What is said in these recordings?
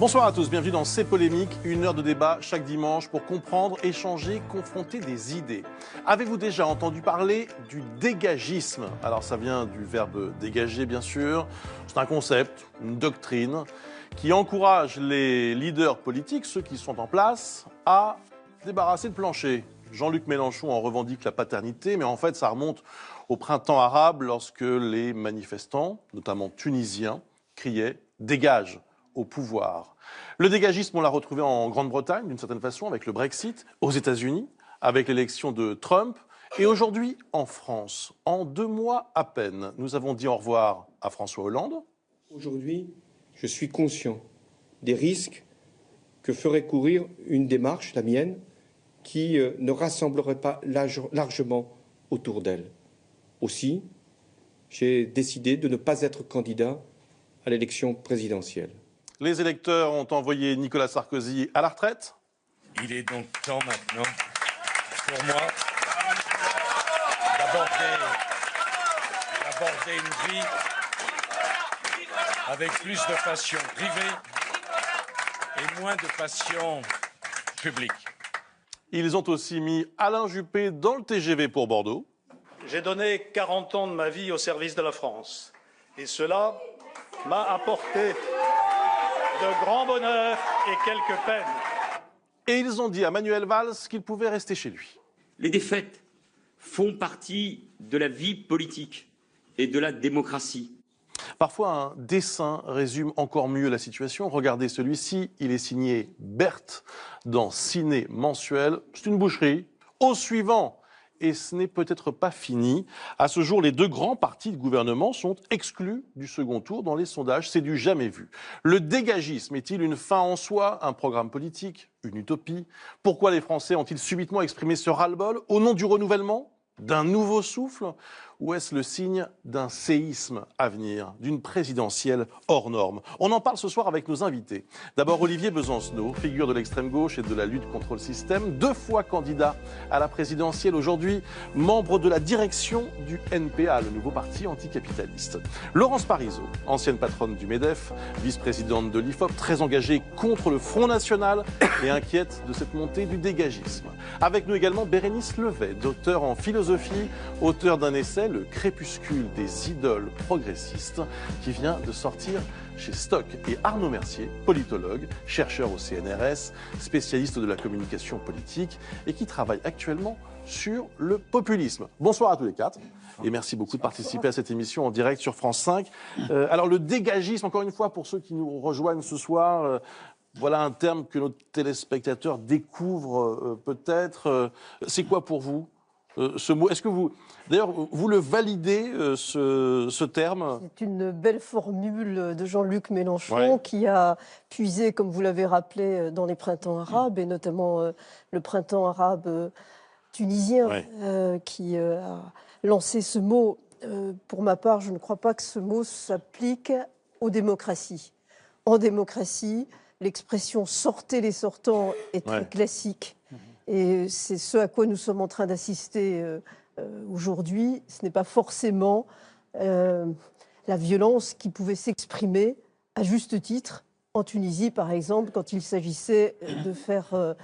Bonsoir à tous, bienvenue dans C'est Polémique, une heure de débat chaque dimanche pour comprendre, échanger, confronter des idées. Avez-vous déjà entendu parler du dégagisme? Alors ça vient du verbe dégager bien sûr, c'est un concept, une doctrine qui encourage les leaders politiques, ceux qui sont en place, à débarrasser le plancher. Jean-Luc Mélenchon en revendique la paternité, mais en fait ça remonte au printemps arabe lorsque les manifestants, notamment tunisiens, criaient « dégage » au pouvoir. Le dégagisme, on l'a retrouvé en Grande-Bretagne, d'une certaine façon, avec le Brexit, aux États-Unis, avec l'élection de Trump, et aujourd'hui en France. En 2 mois à peine, nous avons dit au revoir à François Hollande. Aujourd'hui, je suis conscient des risques que ferait courir une démarche, la mienne, qui ne rassemblerait pas largement autour d'elle. Aussi, j'ai décidé de ne pas être candidat à l'élection présidentielle. Les électeurs ont envoyé Nicolas Sarkozy à la retraite. Il est donc temps maintenant pour moi d'aborder une vie avec plus de passion privée et moins de passion publique. Ils ont aussi mis Alain Juppé dans le TGV pour Bordeaux. J'ai donné 40 ans de ma vie au service de la France. Et cela m'a apporté de grands bonheurs et quelques peines. Et ils ont dit à Manuel Valls qu'il pouvait rester chez lui. Les défaites font partie de la vie politique et de la démocratie. Parfois, un dessin résume encore mieux la situation. Regardez celui-ci, il est signé Berthe dans Ciné Mensuel. C'est une boucherie. Au suivant, et ce n'est peut-être pas fini. À ce jour, les 2 grands partis de gouvernement sont exclus du second tour dans les sondages. C'est du jamais vu. Le dégagisme est-il une fin en soi, un programme politique, une utopie? Pourquoi les Français ont-ils subitement exprimé ce ras-le-bol au nom du renouvellement, d'un nouveau souffle? Ou est-ce le signe d'un séisme à venir, d'une présidentielle hors norme? On en parle ce soir avec nos invités. D'abord Olivier Besancenot, figure de l'extrême gauche et de la lutte contre le système, 2 fois candidat à la présidentielle, aujourd'hui membre de la direction du NPA, le nouveau parti anticapitaliste. Laurence Parisot, ancienne patronne du MEDEF, vice-présidente de l'IFOP, très engagée contre le Front National et inquiète de cette montée du dégagisme. Avec nous également Bérénice Levet, docteur en philosophie, auteur d'un essai, Le crépuscule des idoles progressistes, qui vient de sortir chez Stock, et Arnaud Mercier, politologue, chercheur au CNRS, spécialiste de la communication politique et qui travaille actuellement sur le populisme. Bonsoir à tous les 4 et merci beaucoup de participer à cette émission en direct sur France 5. Alors le dégagisme, encore une fois, pour ceux qui nous rejoignent ce soir, voilà un terme que nos téléspectateurs découvrent peut-être. C'est quoi pour vous ce mot? Est-ce que vous, d'ailleurs, vous le validez, ce terme? C'est une belle formule de Jean-Luc Mélenchon qui a puisé, comme vous l'avez rappelé, dans les printemps arabes, et notamment le printemps arabe tunisien, qui a lancé ce mot. Pour ma part, je ne crois pas que ce mot s'applique aux démocraties. En démocratie, l'expression « sortez les sortants » est très classique. Et c'est ce à quoi nous sommes en train d'assister aujourd'hui. Ce n'est pas forcément la violence qui pouvait s'exprimer à juste titre en Tunisie, par exemple, quand il s'agissait de faire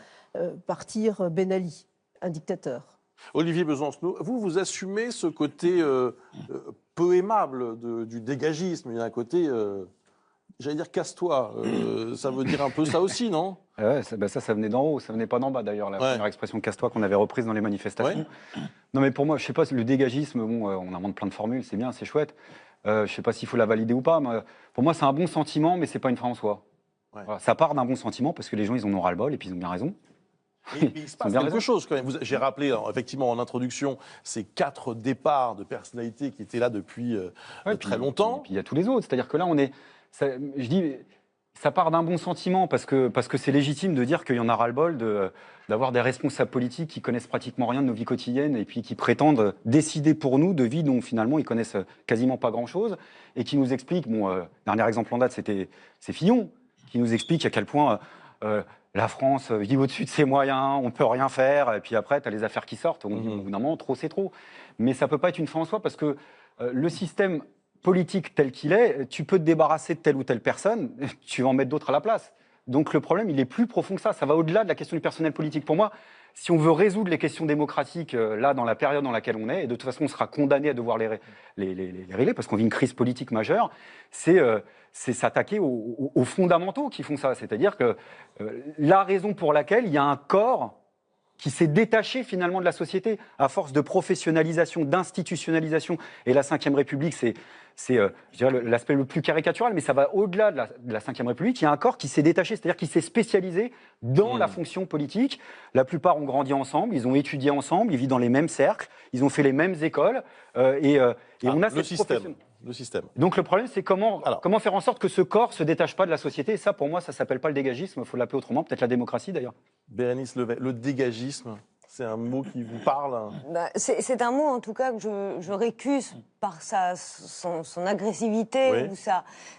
partir Ben Ali, un dictateur. Olivier Besancenot, vous assumez ce côté peu aimable du dégagisme. Il y a un côté, j'allais dire casse-toi, ça veut dire un peu ça aussi, non? Ouais, ça venait d'en haut, ça venait pas d'en bas d'ailleurs, la première expression casse-toi qu'on avait reprise dans les manifestations. Non mais pour moi, je sais pas, le dégagisme, bon, on invente plein de formules, c'est bien, c'est chouette. Je sais pas s'il faut la valider ou pas, mais pour moi c'est un bon sentiment, mais c'est pas une fin en soi. Voilà, ça part d'un bon sentiment parce que les gens ils en ont ras-le-bol et puis ils ont bien raison. Et il se passe quelque chose quand même. J'ai rappelé effectivement en introduction ces 4 départs de personnalités qui étaient là depuis très longtemps. Et puis il y a tous les autres, c'est-à-dire que là on est, je dis, ça part d'un bon sentiment parce que c'est légitime de dire qu'il y en a ras-le-bol d'avoir des responsables politiques qui connaissent pratiquement rien de nos vies quotidiennes et puis qui prétendent décider pour nous de vies dont finalement ils connaissent quasiment pas grand-chose et qui nous expliquent, dernier exemple en date c'est Fillon, qui nous explique à quel point la France vit au-dessus de ses moyens, on ne peut rien faire, et puis après tu as les affaires qui sortent, on dit au bout d'un moment trop c'est trop. Mais ça peut pas être une fin en soi parce que le système politique tel qu'il est, tu peux te débarrasser de telle ou telle personne, tu vas en mettre d'autres à la place. Donc le problème, il est plus profond que ça. Ça va au-delà de la question du personnel politique. Pour moi, si on veut résoudre les questions démocratiques, là, dans la période dans laquelle on est, et de toute façon, on sera condamné à devoir les régler, parce qu'on vit une crise politique majeure, c'est s'attaquer aux fondamentaux qui font ça. C'est-à-dire que la raison pour laquelle il y a un corps qui s'est détaché finalement de la société à force de professionnalisation, d'institutionnalisation. Et la Ve République, c'est je dirais l'aspect le plus caricatural, mais ça va au-delà de la Ve République. Il y a un corps qui s'est détaché, c'est-à-dire qui s'est spécialisé dans la fonction politique. La plupart ont grandi ensemble, ils ont étudié ensemble, ils vivent dans les mêmes cercles, ils ont fait les mêmes écoles. Et on a le système. Donc le problème, c'est comment faire en sorte que ce corps se détache pas de la société. Et ça, pour moi, ça s'appelle pas le dégagisme, il faut l'appeler autrement, peut-être la démocratie d'ailleurs. Bérénice Levet, le dégagisme, c'est un mot qui vous parle? C'est un mot, en tout cas, que je récuse par son agressivité ou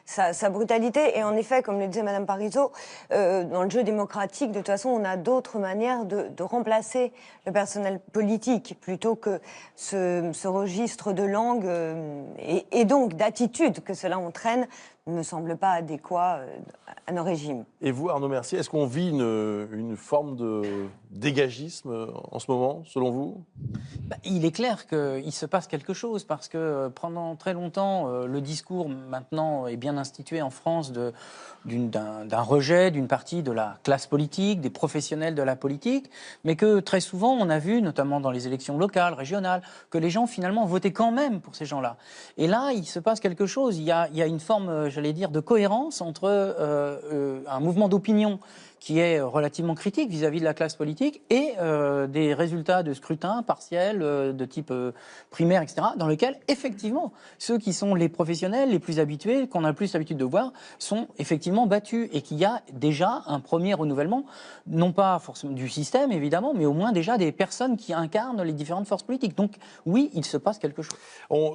sa brutalité. Et en effet, comme le disait Mme Parisot, dans le jeu démocratique, de toute façon, on a d'autres manières de remplacer le personnel politique plutôt que ce registre de langue et donc d'attitude que cela entraîne ne me semble pas adéquat à nos régimes. Et vous, Arnaud Mercier, est-ce qu'on vit une forme de dégagisme en ce moment, selon vous? Il est clair qu'il se passe quelque chose, parce que pendant très longtemps, le discours maintenant est bien institué en France d'un rejet d'une partie de la classe politique, des professionnels de la politique, mais que très souvent on a vu, notamment dans les élections locales, régionales, que les gens finalement votaient quand même pour ces gens-là. Et là, il se passe quelque chose. Il y a une forme, j'allais dire, de cohérence entre un mouvement d'opinion qui est relativement critique vis-à-vis de la classe politique et des résultats de scrutin partiels de type primaire, etc., dans lesquels, effectivement, ceux qui sont les professionnels les plus habitués, qu'on a le plus l'habitude de voir, sont effectivement battus et qu'il y a déjà un premier renouvellement, non pas forcément du système, évidemment, mais au moins déjà des personnes qui incarnent les différentes forces politiques. Donc, oui, il se passe quelque chose.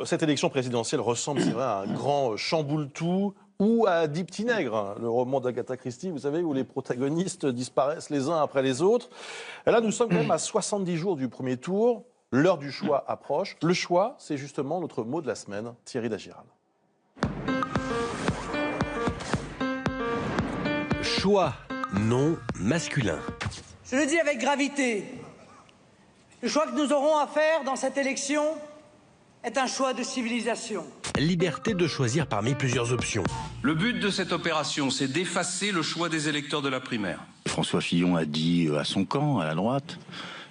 Cette élection présidentielle ressemble, c'est vrai, à un grand chamboule-tout, ou à Dix Petits Nègres, le roman d'Agatha Christie, vous savez, où les protagonistes disparaissent les uns après les autres. Et là, nous sommes quand même à 70 jours du premier tour. L'heure du choix approche. Le choix, c'est justement notre mot de la semaine, Thierry Dagiral. Choix non masculin. Je le dis avec gravité. Le choix que nous aurons à faire dans cette élection est un choix de civilisation. Liberté de choisir parmi plusieurs options. Le but de cette opération, c'est d'effacer le choix des électeurs de la primaire. François Fillon a dit à son camp, à la droite,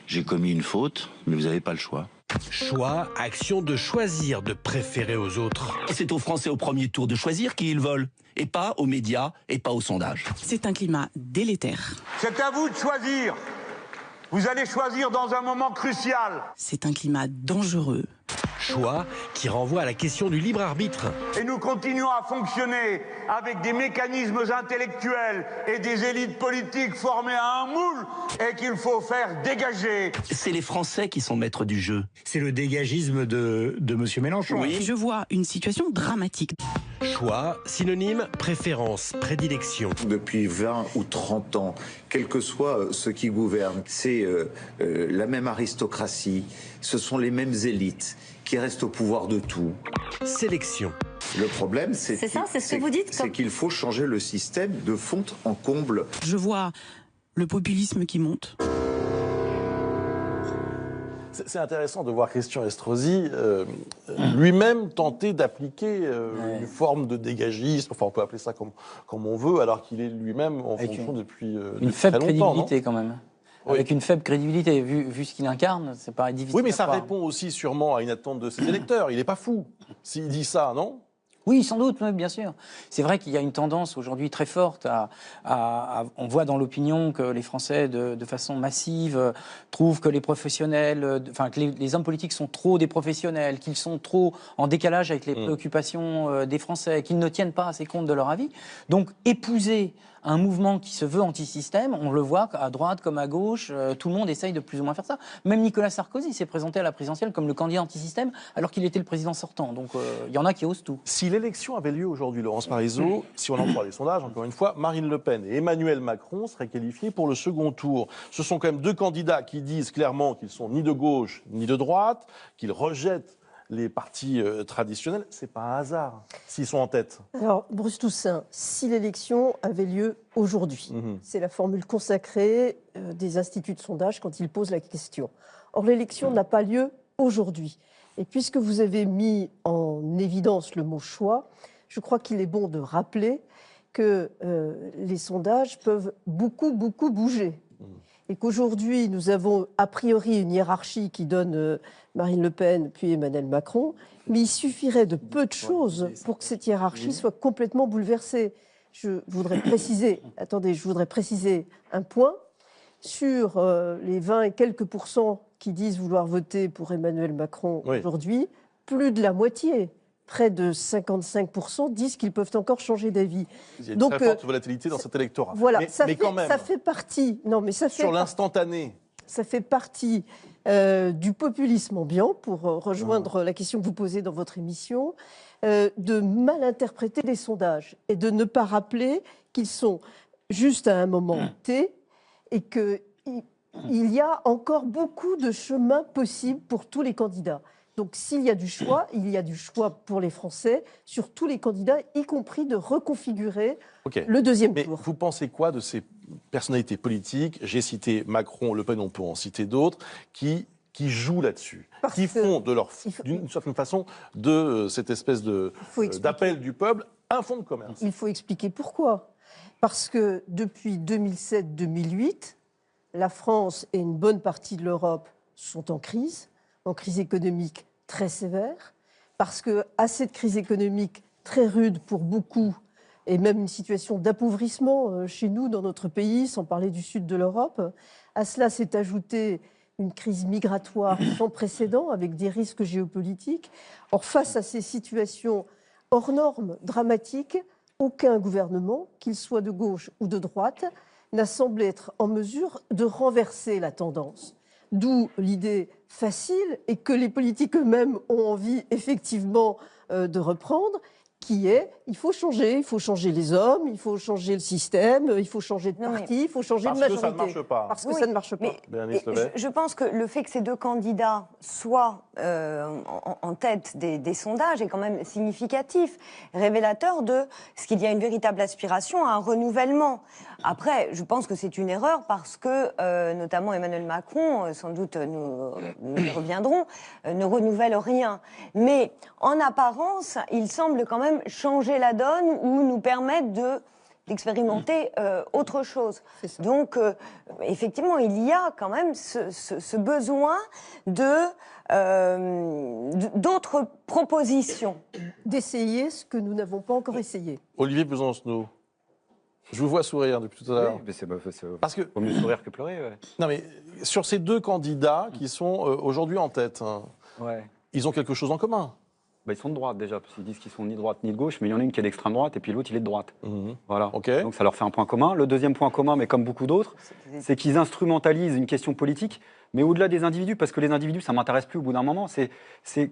j'ai commis une faute, mais vous n'avez pas le choix. Choix, action de choisir, de préférer aux autres. C'est aux Français au premier tour de choisir qui ils veulent, et pas aux médias, et pas aux sondages. C'est un climat délétère. C'est à vous de choisir. Vous allez choisir dans un moment crucial. C'est un climat dangereux. Choix qui renvoie à la question du libre arbitre. Et nous continuons à fonctionner avec des mécanismes intellectuels et des élites politiques formées à un moule et qu'il faut faire dégager. C'est les Français qui sont maîtres du jeu. C'est le dégagisme de M. Mélenchon. Oui. Je vois une situation dramatique. Choix, synonyme, préférence, prédilection. Depuis 20 ou 30 ans, quel que soit ce qui gouverne, c'est la même aristocratie, ce sont les mêmes élites qui restent au pouvoir de tout. Sélection. Le problème, c'est ce que vous dites, c'est qu'il faut changer le système de fond en comble. Je vois le populisme qui monte. C'est intéressant de voir Christian Estrosi lui-même tenter d'appliquer une forme de dégagisme, enfin on peut appeler ça comme on veut, alors qu'il est lui-même en fonction depuis une faible crédibilité quand même. Oui. Avec une faible crédibilité, vu ce qu'il incarne, c'est paraît difficile. Oui, mais ça répond aussi sûrement à une attente de ses électeurs. Il n'est pas fou s'il dit ça, non ? Oui, sans doute, oui, bien sûr. C'est vrai qu'il y a une tendance aujourd'hui très forte on voit dans l'opinion que les Français, de façon massive, trouvent que les professionnels, que les hommes politiques sont trop des professionnels, qu'ils sont trop en décalage avec les préoccupations des Français, qu'ils ne tiennent pas assez compte de leur avis. Donc, épouser un mouvement qui se veut anti-système, on le voit à droite comme à gauche, tout le monde essaye de plus ou moins faire ça. Même Nicolas Sarkozy s'est présenté à la présidentielle comme le candidat anti-système alors qu'il était le président sortant. Donc il y en a qui osent tout. Si l'élection avait lieu aujourd'hui, Laurence Parisot, si on en croit les sondages, encore une fois, Marine Le Pen et Emmanuel Macron seraient qualifiés pour le second tour. Ce sont quand même deux candidats qui disent clairement qu'ils sont ni de gauche ni de droite, qu'ils rejettent les partis traditionnels. C'est pas un hasard s'ils sont en tête. Alors, Bruce Toussaint, si l'élection avait lieu aujourd'hui, c'est la formule consacrée des instituts de sondage quand ils posent la question. Or, l'élection n'a pas lieu aujourd'hui. Et puisque vous avez mis en évidence le mot choix, je crois qu'il est bon de rappeler que les sondages peuvent beaucoup bouger. Et qu'aujourd'hui, nous avons a priori une hiérarchie qui donne Marine Le Pen puis Emmanuel Macron, mais il suffirait de peu de choses pour que cette hiérarchie soit complètement bouleversée. Je voudrais préciser un point. Sur les 20 et quelques pourcents qui disent vouloir voter pour Emmanuel Macron aujourd'hui, plus de la moitié, près de 55%, disent qu'ils peuvent encore changer d'avis. Il y a une très forte volatilité dans cet électorat. Voilà, mais quand même, ça fait partie. Non, mais ça fait sur l'instantané. Ça fait partie du populisme ambiant, pour rejoindre la question que vous posez dans votre émission, de mal interpréter les sondages et de ne pas rappeler qu'ils sont juste à un moment T et qu'il y a encore beaucoup de chemins possibles pour tous les candidats. Donc s'il y a du choix, il y a du choix pour les Français sur tous les candidats, y compris de reconfigurer le deuxième tour. Mais vous pensez quoi de ces personnalités politiques, j'ai cité Macron, Le Pen, on peut en citer d'autres, qui jouent là-dessus, qui font d'une certaine façon de cette espèce d'appel du peuple un fonds de commerce? Il faut expliquer pourquoi. Parce que depuis 2007-2008, la France et une bonne partie de l'Europe sont en crise économique très sévère, parce qu'à cette crise économique très rude pour beaucoup, et même une situation d'appauvrissement chez nous, dans notre pays, sans parler du sud de l'Europe, à cela s'est ajoutée une crise migratoire sans précédent, avec des risques géopolitiques. Or, face à ces situations hors normes, dramatiques, aucun gouvernement, qu'il soit de gauche ou de droite, n'a semblé être en mesure de renverser la tendance. D'où l'idée facile, et que les politiques eux-mêmes ont envie effectivement de reprendre, qui est il faut changer les hommes, il faut changer le système, il faut changer de parti, il faut changer de majorité. Parce que ça ne marche pas. Parce que ça ne marche pas. Je pense que le fait que ces deux candidats soient en tête des sondages est quand même significatif, révélateur de ce qu'il y a une véritable aspiration à un renouvellement. Après, je pense que c'est une erreur parce que, notamment Emmanuel Macron, sans doute nous y reviendrons, ne renouvelle rien. Mais en apparence, il semble quand même changer la donne ou nous permettre d'expérimenter autre chose. Donc, effectivement, il y a quand même ce besoin d'autres propositions. D'essayer ce que nous n'avons pas encore essayé. Olivier Besancenot, je vous vois sourire depuis tout à l'heure. Oui, mais parce que vaut mieux sourire que pleurer. Ouais. Non, mais sur ces deux candidats qui sont aujourd'hui en tête, ils ont quelque chose en commun. Ils sont de droite déjà, parce qu'ils disent qu'ils sont ni de droite ni de gauche, mais il y en a une qui est d'extrême droite et puis l'autre il est de droite. Voilà. Donc ça leur fait un point commun. Le deuxième point commun, mais comme beaucoup d'autres, c'est qu'ils instrumentalisent une question politique, mais au-delà des individus, parce que les individus ça m'intéresse plus au bout d'un moment, c'est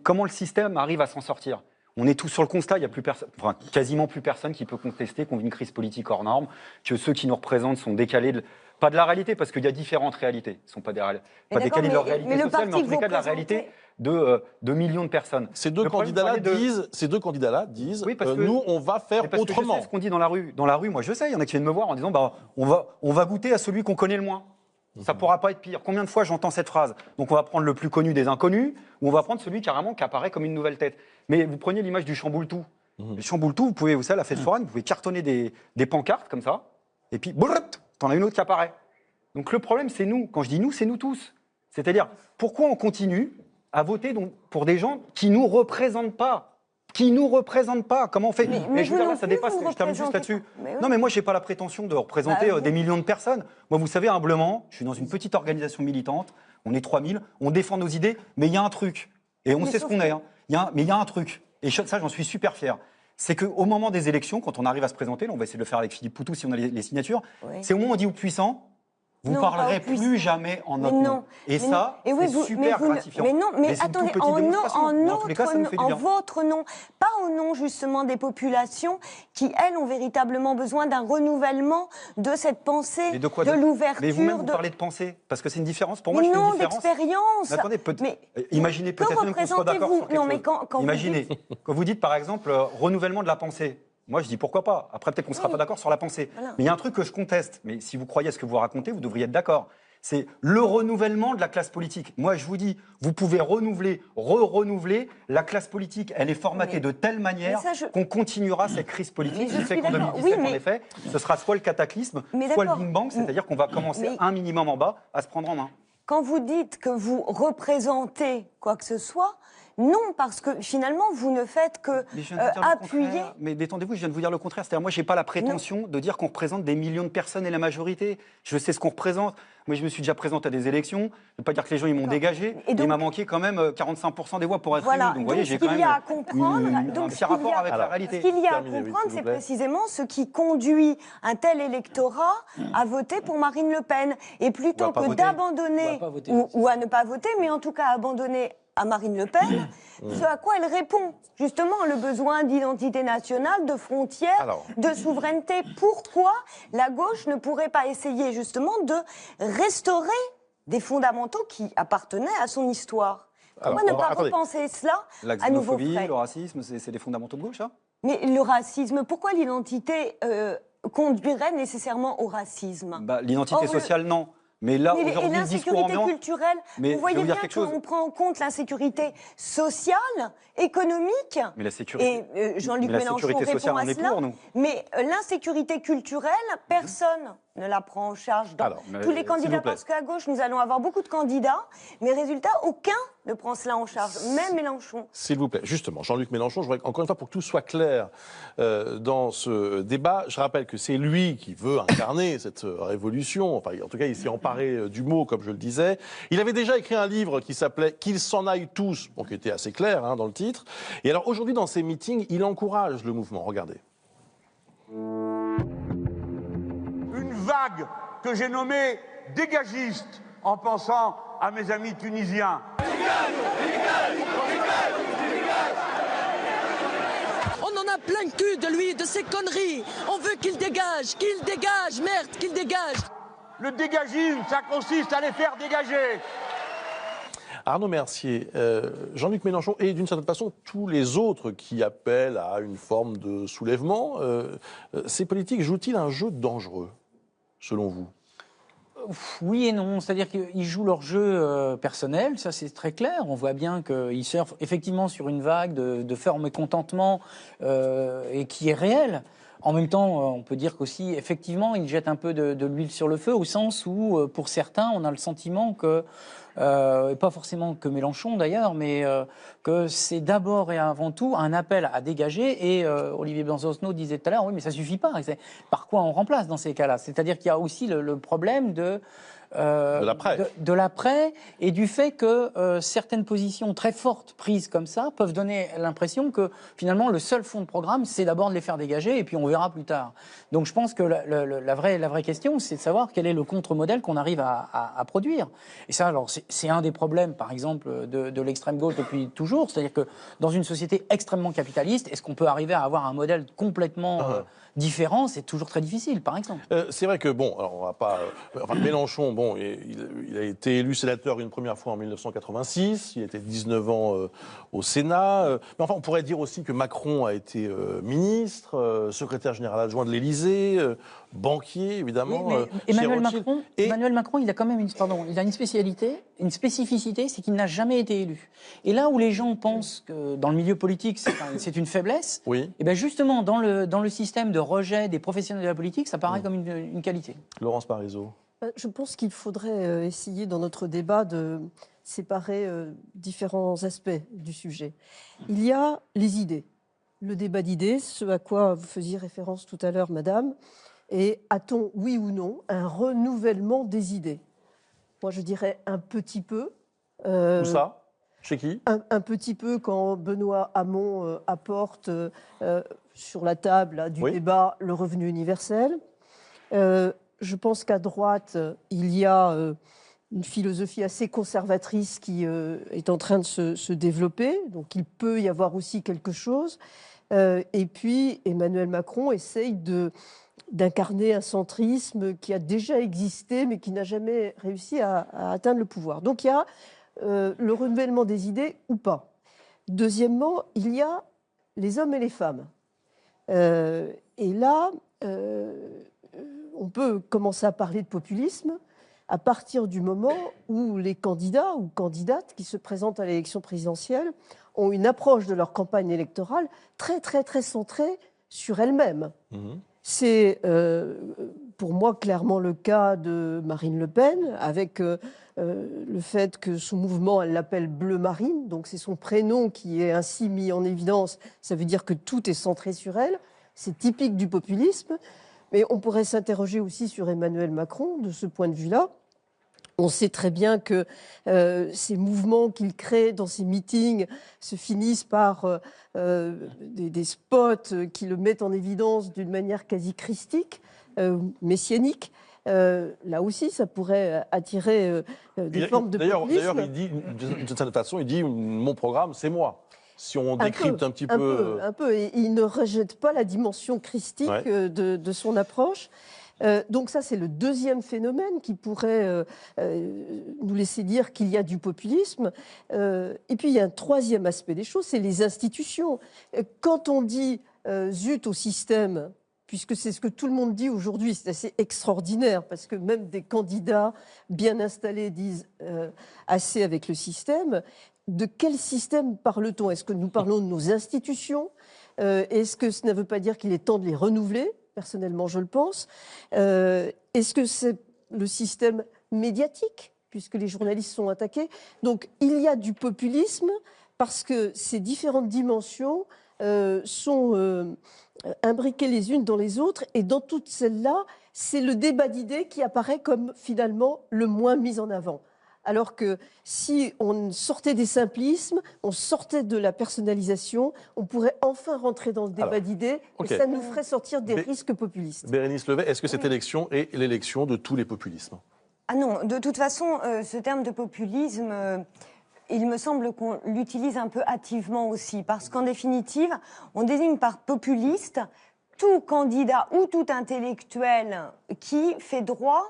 comment le système arrive à s'en sortir. On est tous sur le constat, il y a plus quasiment plus personne qui peut contester qu'on vit une crise politique hors norme, que ceux qui nous représentent sont décalés pas de la réalité, parce qu'il y a différentes réalités. Ils ne sont pas décalés de leur réalité sociale, mais en tous les cas de la réalité de millions de personnes. Ces deux candidats-là disent oui, nous, on va faire autrement. Je sais ce qu'on dit dans la rue. Dans la rue, moi je sais, il y en a qui viennent me voir en disant on va goûter à celui qu'on connaît le moins. Ça ne pourra pas être pire. Combien de fois j'entends cette phrase? Donc on va prendre le plus connu des inconnus, ou on va prendre celui carrément qui apparaît comme une nouvelle tête. Mais vous prenez l'image du chamboule-tout. Le chamboule-tout, vous pouvez, vous savez, la fête foraine, vous pouvez cartonner des pancartes comme ça, et puis t'en as une autre qui apparaît. Donc le problème, c'est nous. Quand je dis nous, c'est nous tous. C'est-à-dire, pourquoi on continue à voter pour des gens qui ne nous représentent pas? Comment on fait? Mais je veux dire, là, ça dépasse, je termine juste là-dessus. Non, mais moi, je n'ai pas la prétention de représenter des millions de personnes. Moi, vous savez, humblement, je suis dans une petite organisation militante, on est 3000, on défend nos idées, mais il y a un truc. Et on sait ce qu'on est. Hein. Mais il y a un truc. Et ça, j'en suis super fier. C'est qu'au moment des élections, quand on arrive à se présenter, là, on va essayer de le faire avec Philippe Poutou si on a les signatures, c'est au moment où on dit aux puissants, Vous ne Non, parlerez pas au plus jamais en notre Mais nom. non. Et Mais ça, non. Et oui, c'est super gratifiant. Mais non, mais c'est une attendez, toute petite démonstration. Mais en tous les cas, ça nous fait du en bien. votre nom, pas au nom justement des populations qui, elles, ont véritablement besoin d'un renouvellement de cette pensée, Mais de quoi l'ouverture. Mais vous-même, vous parlez de pensée. Parce que c'est une différence. Pour moi, Mais je fais une non, différence. d'expérience. Mais attendez, imaginez que peut-être même qu'on soit d'accord sur quelque Non, mais chose. quand vous Imaginez, dites- quand vous dites, par exemple, renouvellement de la pensée. Moi, je dis pourquoi pas. Après, peut-être qu'on ne sera pas d'accord sur la pensée. Voilà. Mais il y a un truc que je conteste. Mais si vous croyez à ce que vous racontez, vous devriez être d'accord. C'est le renouvellement de la classe politique. Moi, je vous dis, vous pouvez renouveler, renouveler. La classe politique, elle est formatée de telle manière qu'on continuera cette crise politique qui fait qu'en 2017, en effet, ce sera soit le cataclysme, soit le Big Bang, c'est-à-dire qu'on va commencer un minimum en bas à se prendre en main. Quand vous dites que vous représentez quoi que ce soit, non, parce que finalement, vous ne faites que appuyer. Mais détendez-vous, je viens de vous dire le contraire. C'est-à-dire, moi, je n'ai pas la prétention de dire qu'on représente des millions de personnes et la majorité. Je sais ce qu'on représente. Moi, je me suis déjà présenté à des élections. Je ne veux pas dire que les gens ils m'ont dégagé. Il m'a manqué quand même 45% des voix pour être élu. Donc, vous voyez, j'ai quand même un petit rapport avec la réalité. Ce qu'il y a à comprendre, c'est précisément ce qui conduit un tel électorat à voter pour Marine Le Pen. Et plutôt que d'abandonner, ou à ne pas voter, mais en tout cas abandonner à Marine Le Pen, ce à quoi elle répond. Justement, le besoin d'identité nationale, de frontières, de souveraineté. Pourquoi la gauche ne pourrait pas essayer justement de restaurer des fondamentaux qui appartenaient à son histoire? Pourquoi ne pas repenser cela à nouveau frais? La xénophobie, le racisme, c'est des fondamentaux de gauche, ça? Mais le racisme, pourquoi l'identité conduirait nécessairement au racisme? L'identité sociale, non. Mais là, aujourd'hui, le discours ambiant... culturelle, vous voyez bien qu'on prend en compte l'insécurité sociale, économique. Mais la sécurité, et Jean-Luc Mélenchon répond à cela. Mais l'insécurité culturelle, personne ne la prend en charge dans tous les candidats. Parce qu'à gauche, nous allons avoir beaucoup de candidats, mais résultat, aucun ne prend cela en charge, même Mélenchon. S'il vous plaît, justement, Jean-Luc Mélenchon, je voudrais encore une fois, pour que tout soit clair dans ce débat, je rappelle que c'est lui qui veut incarner cette révolution. Enfin, en tout cas, il s'est emparé du mot, comme je le disais. Il avait déjà écrit un livre qui s'appelait « Qu'ils s'en aillent tous », qui était assez clair dans le titre. Et alors, aujourd'hui, dans ses meetings, il encourage le mouvement. Regardez. Une vague que j'ai nommée dégagiste en pensant à mes amis tunisiens. On en a plein le cul de lui, de ses conneries. On veut qu'il dégage, merde, qu'il dégage. Le dégagisme, ça consiste à les faire dégager. Arnaud Mercier, Jean-Luc Mélenchon et d'une certaine façon tous les autres qui appellent à une forme de soulèvement, ces politiques jouent-ils un jeu dangereux, selon vous ? Oui et non, c'est-à-dire qu'ils jouent leur jeu personnel, ça c'est très clair. On voit bien qu'ils surfent effectivement sur une vague de fort mécontentement et qui est réelle. En même temps, on peut dire qu'aussi, effectivement, ils jettent un peu de l'huile sur le feu, au sens où, pour certains, on a le sentiment que, et pas forcément que Mélenchon d'ailleurs, mais que c'est d'abord et avant tout un appel à dégager. Et Olivier Benzausno disait tout à l'heure, oui, mais ça suffit pas. Par quoi on remplace dans ces cas-là? C'est-à-dire qu'il y a aussi le problème de l'après et du fait que certaines positions très fortes prises comme ça peuvent donner l'impression que finalement le seul fond de programme c'est d'abord de les faire dégager et puis on verra plus tard. Donc je pense que la vraie question c'est de savoir quel est le contre-modèle qu'on arrive à produire. Et ça alors c'est un des problèmes par exemple de l'extrême gauche depuis toujours, c'est-à-dire que dans une société extrêmement capitaliste, est-ce qu'on peut arriver à avoir un modèle complètement différent? C'est toujours très difficile, par exemple. C'est vrai que, bon, alors on va pas... Mélenchon, bon, il a été élu sénateur une première fois en 1986, il était 19 ans au Sénat. Mais enfin, on pourrait dire aussi que Macron a été ministre, secrétaire général adjoint de l'Élysée, banquier, évidemment. Mais Emmanuel Macron, il a quand même une spécificité, c'est qu'il n'a jamais été élu. Et là où les gens pensent que dans le milieu politique, c'est une faiblesse, et bien justement, dans le système de rejet des professionnels de la politique, ça paraît comme une qualité. Laurence Parisot. Je pense qu'il faudrait essayer dans notre débat de séparer différents aspects du sujet. Il y a les idées, le débat d'idées, ce à quoi vous faisiez référence tout à l'heure, madame, et a-t-on, oui ou non, un renouvellement des idées? Moi, je dirais un petit peu. Où ça? Chez qui? Un petit peu quand Benoît Hamon apporte sur la table du débat le revenu universel. je pense qu'à droite, il y a une philosophie assez conservatrice qui est en train de se développer. Donc il peut y avoir aussi quelque chose. Et puis Emmanuel Macron essaye d'incarner un centrisme qui a déjà existé, mais qui n'a jamais réussi à atteindre le pouvoir. Donc il y a le renouvellement des idées ou pas. Deuxièmement, il y a les hommes et les femmes. Et là, on peut commencer à parler de populisme à partir du moment où les candidats ou candidates qui se présentent à l'élection présidentielle ont une approche de leur campagne électorale très, très, très centrée sur elles-mêmes. C'est pour moi clairement le cas de Marine Le Pen, avec le fait que son mouvement, elle l'appelle Bleu Marine, donc c'est son prénom qui est ainsi mis en évidence. Ça veut dire que tout est centré sur elle. C'est typique du populisme. Mais on pourrait s'interroger aussi sur Emmanuel Macron de ce point de vue-là. On sait très bien que ces mouvements qu'il crée dans ses meetings se finissent par des spots qui le mettent en évidence d'une manière quasi christique, messianique. Là aussi, ça pourrait attirer des formes de populisme. D'ailleurs, il dit, d'une certaine façon, il dit « mon programme, c'est moi ». Si on décrypte un petit peu... Un peu. Et il ne rejette pas la dimension christique de son approche. Donc ça, c'est le deuxième phénomène qui pourrait nous laisser dire qu'il y a du populisme. Et puis, il y a un troisième aspect des choses, c'est les institutions. Quand on dit zut au système, puisque c'est ce que tout le monde dit aujourd'hui, c'est assez extraordinaire, parce que même des candidats bien installés disent assez avec le système. De quel système parle-t-on? Est-ce que nous parlons de nos institutions? Est-ce que ça ne veut pas dire qu'il est temps de les renouveler? Personnellement, je le pense. Est-ce que c'est le système médiatique, puisque les journalistes sont attaqués? Donc, il y a du populisme parce que ces différentes dimensions sont imbriquées les unes dans les autres. Et dans toutes celles-là, c'est le débat d'idées qui apparaît comme finalement le moins mis en avant. Alors que si on sortait des simplismes, on sortait de la personnalisation, on pourrait enfin rentrer dans ce débat d'idées et ça nous ferait sortir des risques populistes. Bérénice Levet, est-ce que cette élection est l'élection de tous les populismes? Ah non, de toute façon, ce terme de populisme, il me semble qu'on l'utilise un peu hâtivement aussi, parce qu'en définitive, on désigne par populiste tout candidat ou tout intellectuel qui fait droit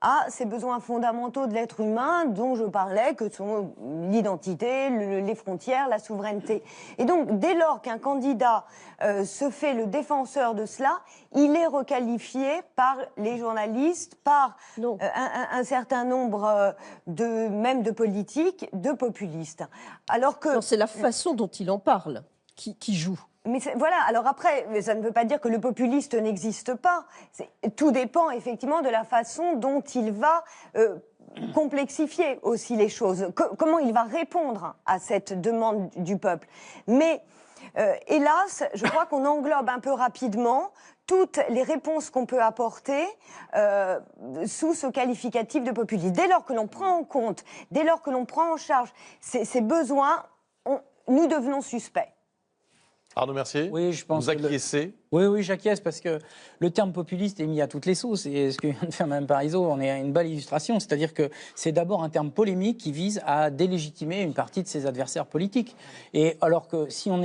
à ces besoins fondamentaux de l'être humain dont je parlais, que sont l'identité, les frontières, la souveraineté. Et donc, dès lors qu'un candidat se fait le défenseur de cela, il est requalifié par les journalistes, par un certain nombre même de politiques, de populistes. Alors que c'est la façon dont il en parle qui joue. Mais voilà, alors après, ça ne veut pas dire que le populiste n'existe pas. Tout dépend effectivement de la façon dont il va complexifier aussi les choses. Comment il va répondre à cette demande du peuple. Mais hélas, je crois qu'on englobe un peu rapidement toutes les réponses qu'on peut apporter sous ce qualificatif de populiste. Dès lors que l'on prend en compte, dès lors que l'on prend en charge ces besoins, nous devenons suspects. Arnaud Mercier, oui, je pense vous acquiescez? Oui, j'acquiesce parce que le terme populiste est mis à toutes les sauces. Et ce que vient de faire Mme Parisot en est une belle illustration. C'est-à-dire que c'est d'abord un terme polémique qui vise à délégitimer une partie de ses adversaires politiques. Et alors que si on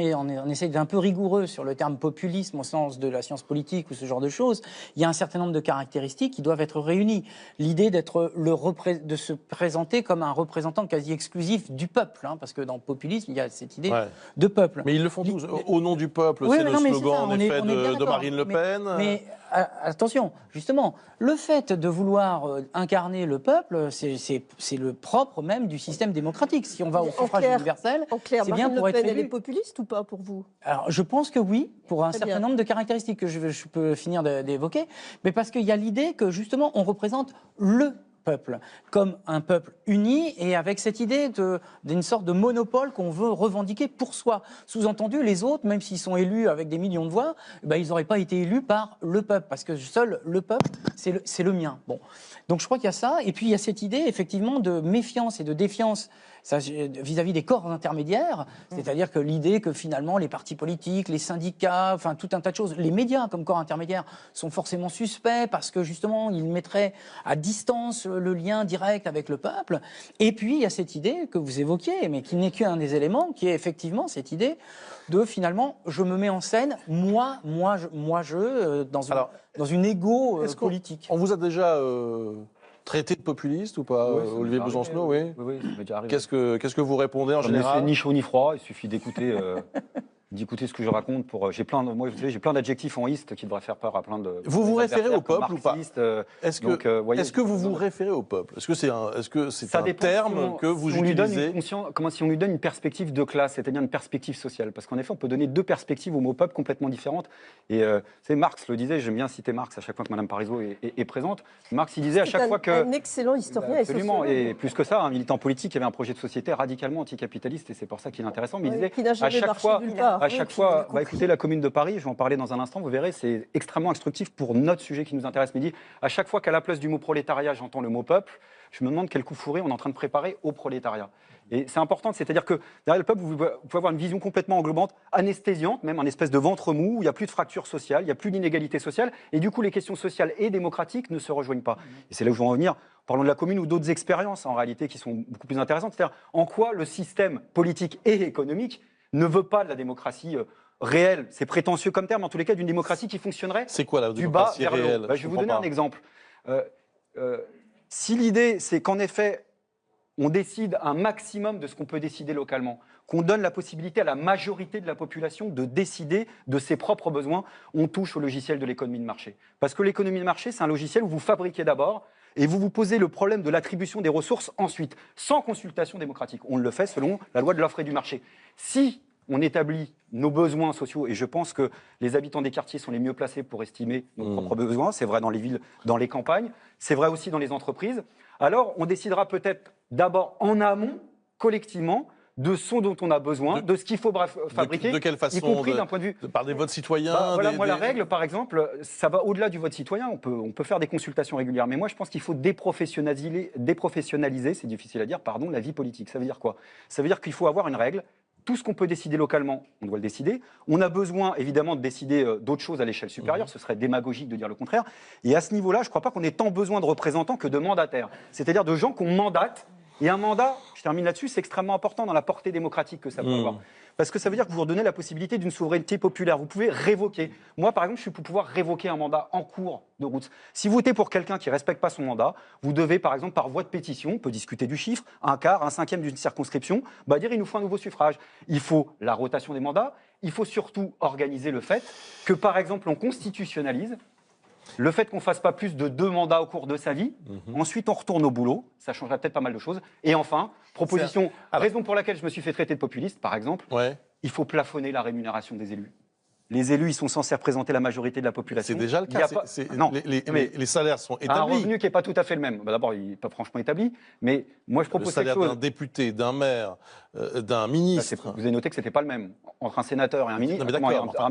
essaie d'être un peu rigoureux sur le terme populisme au sens de la science politique ou ce genre de choses, il y a un certain nombre de caractéristiques qui doivent être réunies. L'idée de se présenter comme un représentant quasi exclusif du peuple, parce que dans le populisme, il y a cette idée de peuple. Mais ils le font tous. Au nom du peuple, c'est le slogan en effet de Marine Le Pen. Mais attention, justement, le fait de vouloir incarner le peuple, c'est le propre même du système démocratique. Si on va au suffrage universel, c'est bien pour être élu. Elle est populiste ou pas pour vous? Alors, je pense que oui, pour un certain nombre de caractéristiques que je peux finir d'évoquer, mais parce qu'il y a l'idée que justement, on représente le peuple, comme un peuple uni et avec cette idée d'une sorte de monopole qu'on veut revendiquer pour soi. Sous-entendu, les autres, même s'ils sont élus avec des millions de voix, ils n'auraient pas été élus par le peuple, parce que seul le peuple, c'est le mien. Bon. Donc je crois qu'il y a ça, et puis il y a cette idée effectivement de méfiance et de défiance. vis-à-vis des corps intermédiaires, c'est-à-dire que l'idée que finalement les partis politiques, les syndicats, enfin tout un tas de choses, les médias comme corps intermédiaires sont forcément suspects parce que justement ils mettraient à distance le lien direct avec le peuple. Et puis il y a cette idée que vous évoquiez, mais qui n'est qu'un des éléments, qui est effectivement cette idée de finalement je me mets en scène, dans une égo politique. On vous a déjà traité de populiste ou pas, Olivier Besancenot, oui. Oui, ça m'est déjà arrivé. Qu'est-ce que vous répondez en général? C'est ni chaud ni froid, il suffit d'écouter ce que je raconte. J'ai plein d'adjectifs en iste qui devraient faire peur à plein de. Vous vous référez au peuple ou pas? Est-ce que vous vous référez au peuple? Est-ce que c'est un terme que vous utilisez? Comment si on lui donne une perspective de classe, c'est-à-dire une perspective sociale? Parce qu'en effet, on peut donner deux perspectives au mot peuple complètement différentes. Et Marx le disait, j'aime bien citer Marx à chaque fois que Mme Parisot est présente. Marx, il disait à chaque fois que. Un excellent historien absolument, et sociologue. et plus que ça, un militant politique qui avait un projet de société radicalement anticapitaliste, et c'est pour ça qu'il est intéressant. Mais il disait, à chaque fois, écoutez, la Commune de Paris, je vais en parler dans un instant, vous verrez, c'est extrêmement instructif pour notre sujet qui nous intéresse. Mais il dit, à chaque fois qu'à la place du mot prolétariat, j'entends le mot peuple, je me demande quel coup fourré on est en train de préparer au prolétariat. Et c'est important, c'est-à-dire que derrière le peuple, vous pouvez avoir une vision complètement englobante, anesthésiante, même un espèce de ventre mou, où il n'y a plus de fracture sociale, il n'y a plus d'inégalité sociale, et du coup, les questions sociales et démocratiques ne se rejoignent pas. Et c'est là où je veux en venir, parlons de la Commune ou d'autres expériences, en réalité, qui sont beaucoup plus intéressantes, c'est-à-dire en quoi le système politique et économique ne veut pas de la démocratie réelle. C'est prétentieux comme terme, en tous les cas, d'une démocratie qui fonctionnerait c'est quoi, la du bas démocratie vers le haut. réelle? Je vais vous donner un exemple. Si l'idée, c'est qu'en effet, on décide un maximum de ce qu'on peut décider localement, qu'on donne la possibilité à la majorité de la population de décider de ses propres besoins, on touche au logiciel de l'économie de marché. Parce que l'économie de marché, c'est un logiciel où vous fabriquez d'abord et vous vous posez le problème de l'attribution des ressources ensuite, sans consultation démocratique. On le fait selon la loi de l'offre et du marché. Si on établit nos besoins sociaux, et je pense que les habitants des quartiers sont les mieux placés pour estimer nos propres besoins, c'est vrai dans les villes, dans les campagnes, c'est vrai aussi dans les entreprises, alors on décidera peut-être d'abord en amont, collectivement, de ce dont on a besoin, de ce qu'il faut fabriquer, de quelle façon, y compris d'un point de vue... par des votes citoyens La règle, par exemple, ça va au-delà du vote citoyen, on peut faire des consultations régulières, mais moi je pense qu'il faut déprofessionnaliser, c'est difficile à dire, la vie politique. Ça veut dire quoi? Ça veut dire qu'il faut avoir une règle. Tout ce qu'on peut décider localement, on doit le décider. On a besoin, évidemment, de décider d'autres choses à l'échelle supérieure. Ce serait démagogique de dire le contraire. Et à ce niveau-là, je ne crois pas qu'on ait tant besoin de représentants que de mandataires. C'est-à-dire de gens qu'on mandate. Et un mandat, je termine là-dessus, c'est extrêmement important dans la portée démocratique que ça peut avoir. Parce que ça veut dire que vous redonnez la possibilité d'une souveraineté populaire. Vous pouvez révoquer. Moi, par exemple, je suis pour pouvoir révoquer un mandat en cours de route. Si vous votez pour quelqu'un qui ne respecte pas son mandat, vous devez, par exemple, par voie de pétition, on peut discuter du chiffre, un quart, un cinquième d'une circonscription, dire il nous faut un nouveau suffrage. Il faut la rotation des mandats. Il faut surtout organiser le fait que, par exemple, on constitutionnalise le fait qu'on ne fasse pas plus de 2 mandats au cours de sa vie. Ensuite, on retourne au boulot. Ça changerait peut-être pas mal de choses. Et enfin, raison pour laquelle je me suis fait traiter de populiste, par exemple, il faut plafonner la rémunération des élus. Les élus, ils sont censés représenter la majorité de la population. C'est déjà le cas. Les salaires sont établis. Un revenu qui n'est pas tout à fait le même. D'abord, il n'est pas franchement établi. Mais moi, je propose quelque chose. Le salaire d'un député, d'un maire, d'un ministre. Vous avez noté que ce n'était pas le même. Entre un sénateur et un ministre.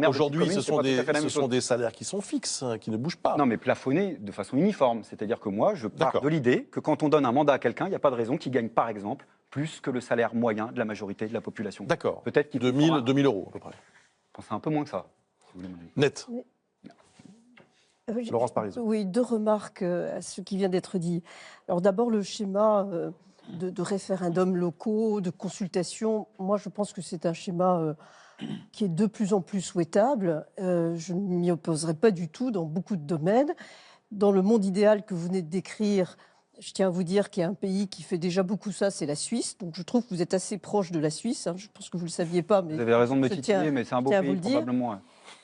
Aujourd'hui, ce sont des salaires qui sont fixes, qui ne bougent pas. Non, mais plafonnés de façon uniforme. C'est-à-dire que moi, je pars de l'idée que quand on donne un mandat à quelqu'un, il n'y a pas de raison qu'il gagne, par exemple, plus que le salaire moyen de la majorité de la population. D'accord. Peut-être qu'il 2000 euros, à peu près. C'est un peu moins que ça. Si vous voulez. Net. Laurence Parisot. Oui, 2 remarques à ce qui vient d'être dit. Alors d'abord, le schéma de référendums locaux, de consultation, moi je pense que c'est un schéma qui est de plus en plus souhaitable. Je ne m'y opposerai pas du tout dans beaucoup de domaines. Dans le monde idéal que vous venez de décrire, je tiens à vous dire qu'il y a un pays qui fait déjà beaucoup ça, c'est la Suisse. Donc je trouve que vous êtes assez proche de la Suisse. Je pense que vous ne le saviez pas. Mais vous avez raison de me titiller, mais c'est un beau pays, probablement. Ouais.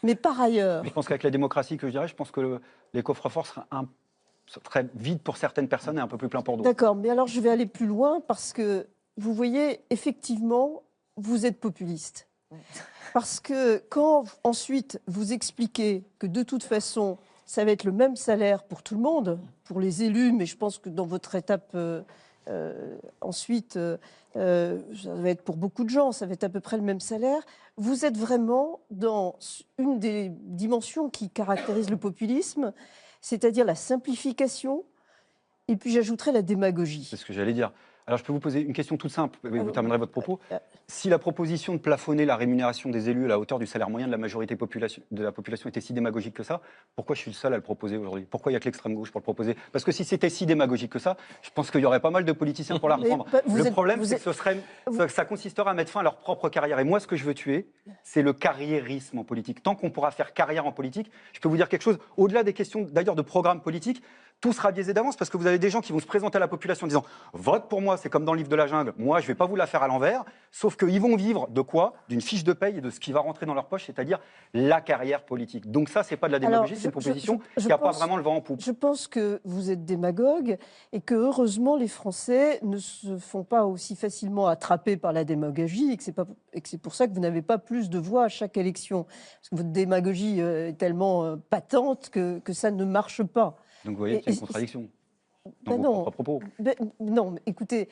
Mais par ailleurs... Je pense qu'avec la démocratie que je dirais, je pense que les coffres-forts seraient vides pour certaines personnes et un peu plus pleins pour d'autres. D'accord, mais alors je vais aller plus loin parce que, vous voyez, effectivement, vous êtes populiste. Parce que quand ensuite vous expliquez que de toute façon, ça va être le même salaire pour tout le monde, pour les élus, mais je pense que dans votre étape ensuite, ça va être pour beaucoup de gens, ça va être à peu près le même salaire. Vous êtes vraiment dans une des dimensions qui caractérise le populisme, c'est-à-dire la simplification, et puis j'ajouterais la démagogie. C'est ce que j'allais dire. Alors, je peux vous poser une question toute simple, et vous terminerez votre propos. Si la proposition de plafonner la rémunération des élus à la hauteur du salaire moyen de la majorité de la population était si démagogique que ça, pourquoi je suis le seul à le proposer aujourd'hui? Pourquoi il n'y a que l'extrême gauche pour le proposer? Parce que si c'était si démagogique que ça, je pense qu'il y aurait pas mal de politiciens pour la reprendre. Le problème, c'est que ça consisterait à mettre fin à leur propre carrière. Et moi, ce que je veux tuer, c'est le carriérisme en politique. Tant qu'on pourra faire carrière en politique, je peux vous dire quelque chose, au-delà des questions d'ailleurs de programme politique, tout sera biaisé d'avance parce que vous avez des gens qui vont se présenter à la population en disant « Vote pour moi, c'est comme dans le livre de la jungle, moi je ne vais pas vous la faire à l'envers », sauf qu'ils vont vivre de quoi? D'une fiche de paye et de ce qui va rentrer dans leur poche, c'est-à-dire la carrière politique. Donc ça, c'est pas de la démagogie, c'est une proposition qui n'a pas vraiment le vent en poupe. Je pense que vous êtes démagogue et que heureusement les Français ne se font pas aussi facilement attraper par la démagogie et que c'est pour ça que vous n'avez pas plus de voix à chaque élection. Parce que votre démagogie est tellement patente que ça ne marche pas. Donc vous voyez qu'il y a une contradiction dans vos propres propos. Non, mais écoutez...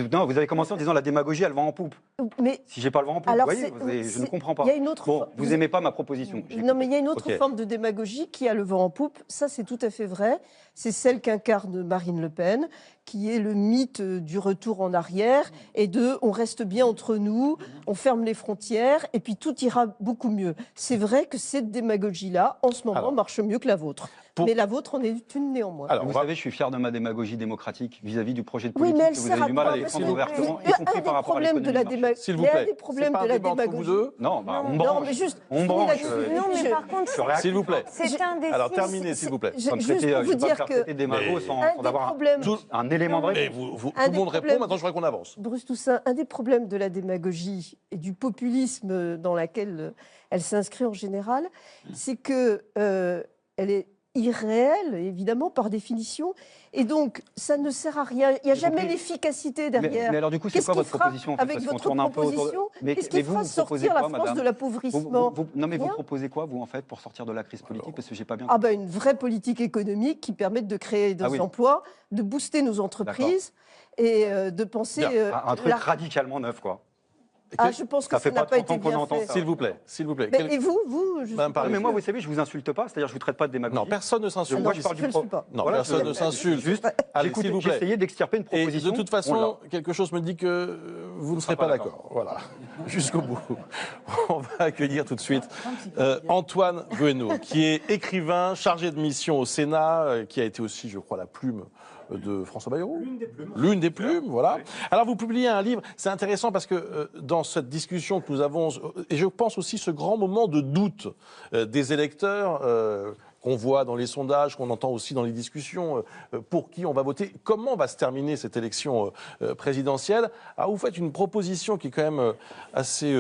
Non, vous avez commencé en disant la démagogie, elle va en poupe. Mais, si j'ai pas le vent en poupe, alors vous voyez, je ne comprends pas. Il y a une autre vous n'aimez pas ma proposition. Non, mais il y a une autre forme de démagogie qui a le vent en poupe. Ça, c'est tout à fait vrai. C'est celle qu'incarne Marine Le Pen, qui est le mythe du retour en arrière et de on reste bien entre nous, on ferme les frontières et puis tout ira beaucoup mieux. C'est vrai que cette démagogie-là, en ce moment, marche mieux que la vôtre. Mais la vôtre en est une néanmoins. Alors, vous savez, je suis fier de ma démagogie démocratique vis-à-vis du projet de politique que vous avez du mal à défendre ouvertement, y compris par rapport à l'économie. S'il vous plaît, c'est pas un débat entre vous deux. Non, on branche. Non, mais juste, on branche. Non, mais par contre, s'il vous plaît. C'est un des Alors, terminez, s'il vous plaît. Juste pour vous dire que des magos sans avoir un élément de réponse. Tout le monde répond, maintenant je voudrais qu'on avance. Bruce Toussaint, un des problèmes de la démagogie et du populisme dans laquelle elle s'inscrit en général, c'est que elle est irréelle, évidemment, par définition. Et donc, ça ne sert à rien. Il n'y a jamais l'efficacité derrière. Mais alors, du coup, c'est quoi votre proposition avec votre proposition? Qu'est-ce qui fera sortir la France de l'appauvrissement? Non, mais vous proposez quoi, vous, en fait, pour sortir de la crise politique? Parce que j'ai pas bien compris. Une vraie politique économique qui permette de créer des emplois, de booster nos entreprises et de penser... un truc radicalement neuf, quoi. Je pense que ça n'a pas été bien fait. S'il vous plaît, s'il vous plaît. Et vous mais moi, vous savez, je vous insulte pas, c'est-à-dire je vous traite pas de démagogie. Non, personne ne s'insulte. Moi, je parle du Non, personne ne s'insulte. Juste, s'il vous plaît. J'essayais d'extirper une proposition. Et de toute façon, quelque chose me dit que vous ne serez pas d'accord. Voilà, jusqu'au bout. On va accueillir tout de suite Antoine Guénaud, qui est écrivain, chargé de mission au Sénat, qui a été aussi, je crois, la plume de François Bayrou. L'une des plumes, voilà. Oui. Alors, vous publiez un livre, c'est intéressant parce que dans cette discussion que nous avons, et je pense aussi ce grand moment de doute des électeurs qu'on voit dans les sondages, qu'on entend aussi dans les discussions, pour qui on va voter, comment va se terminer cette élection présidentielle. Alors, vous faites une proposition qui est quand même assez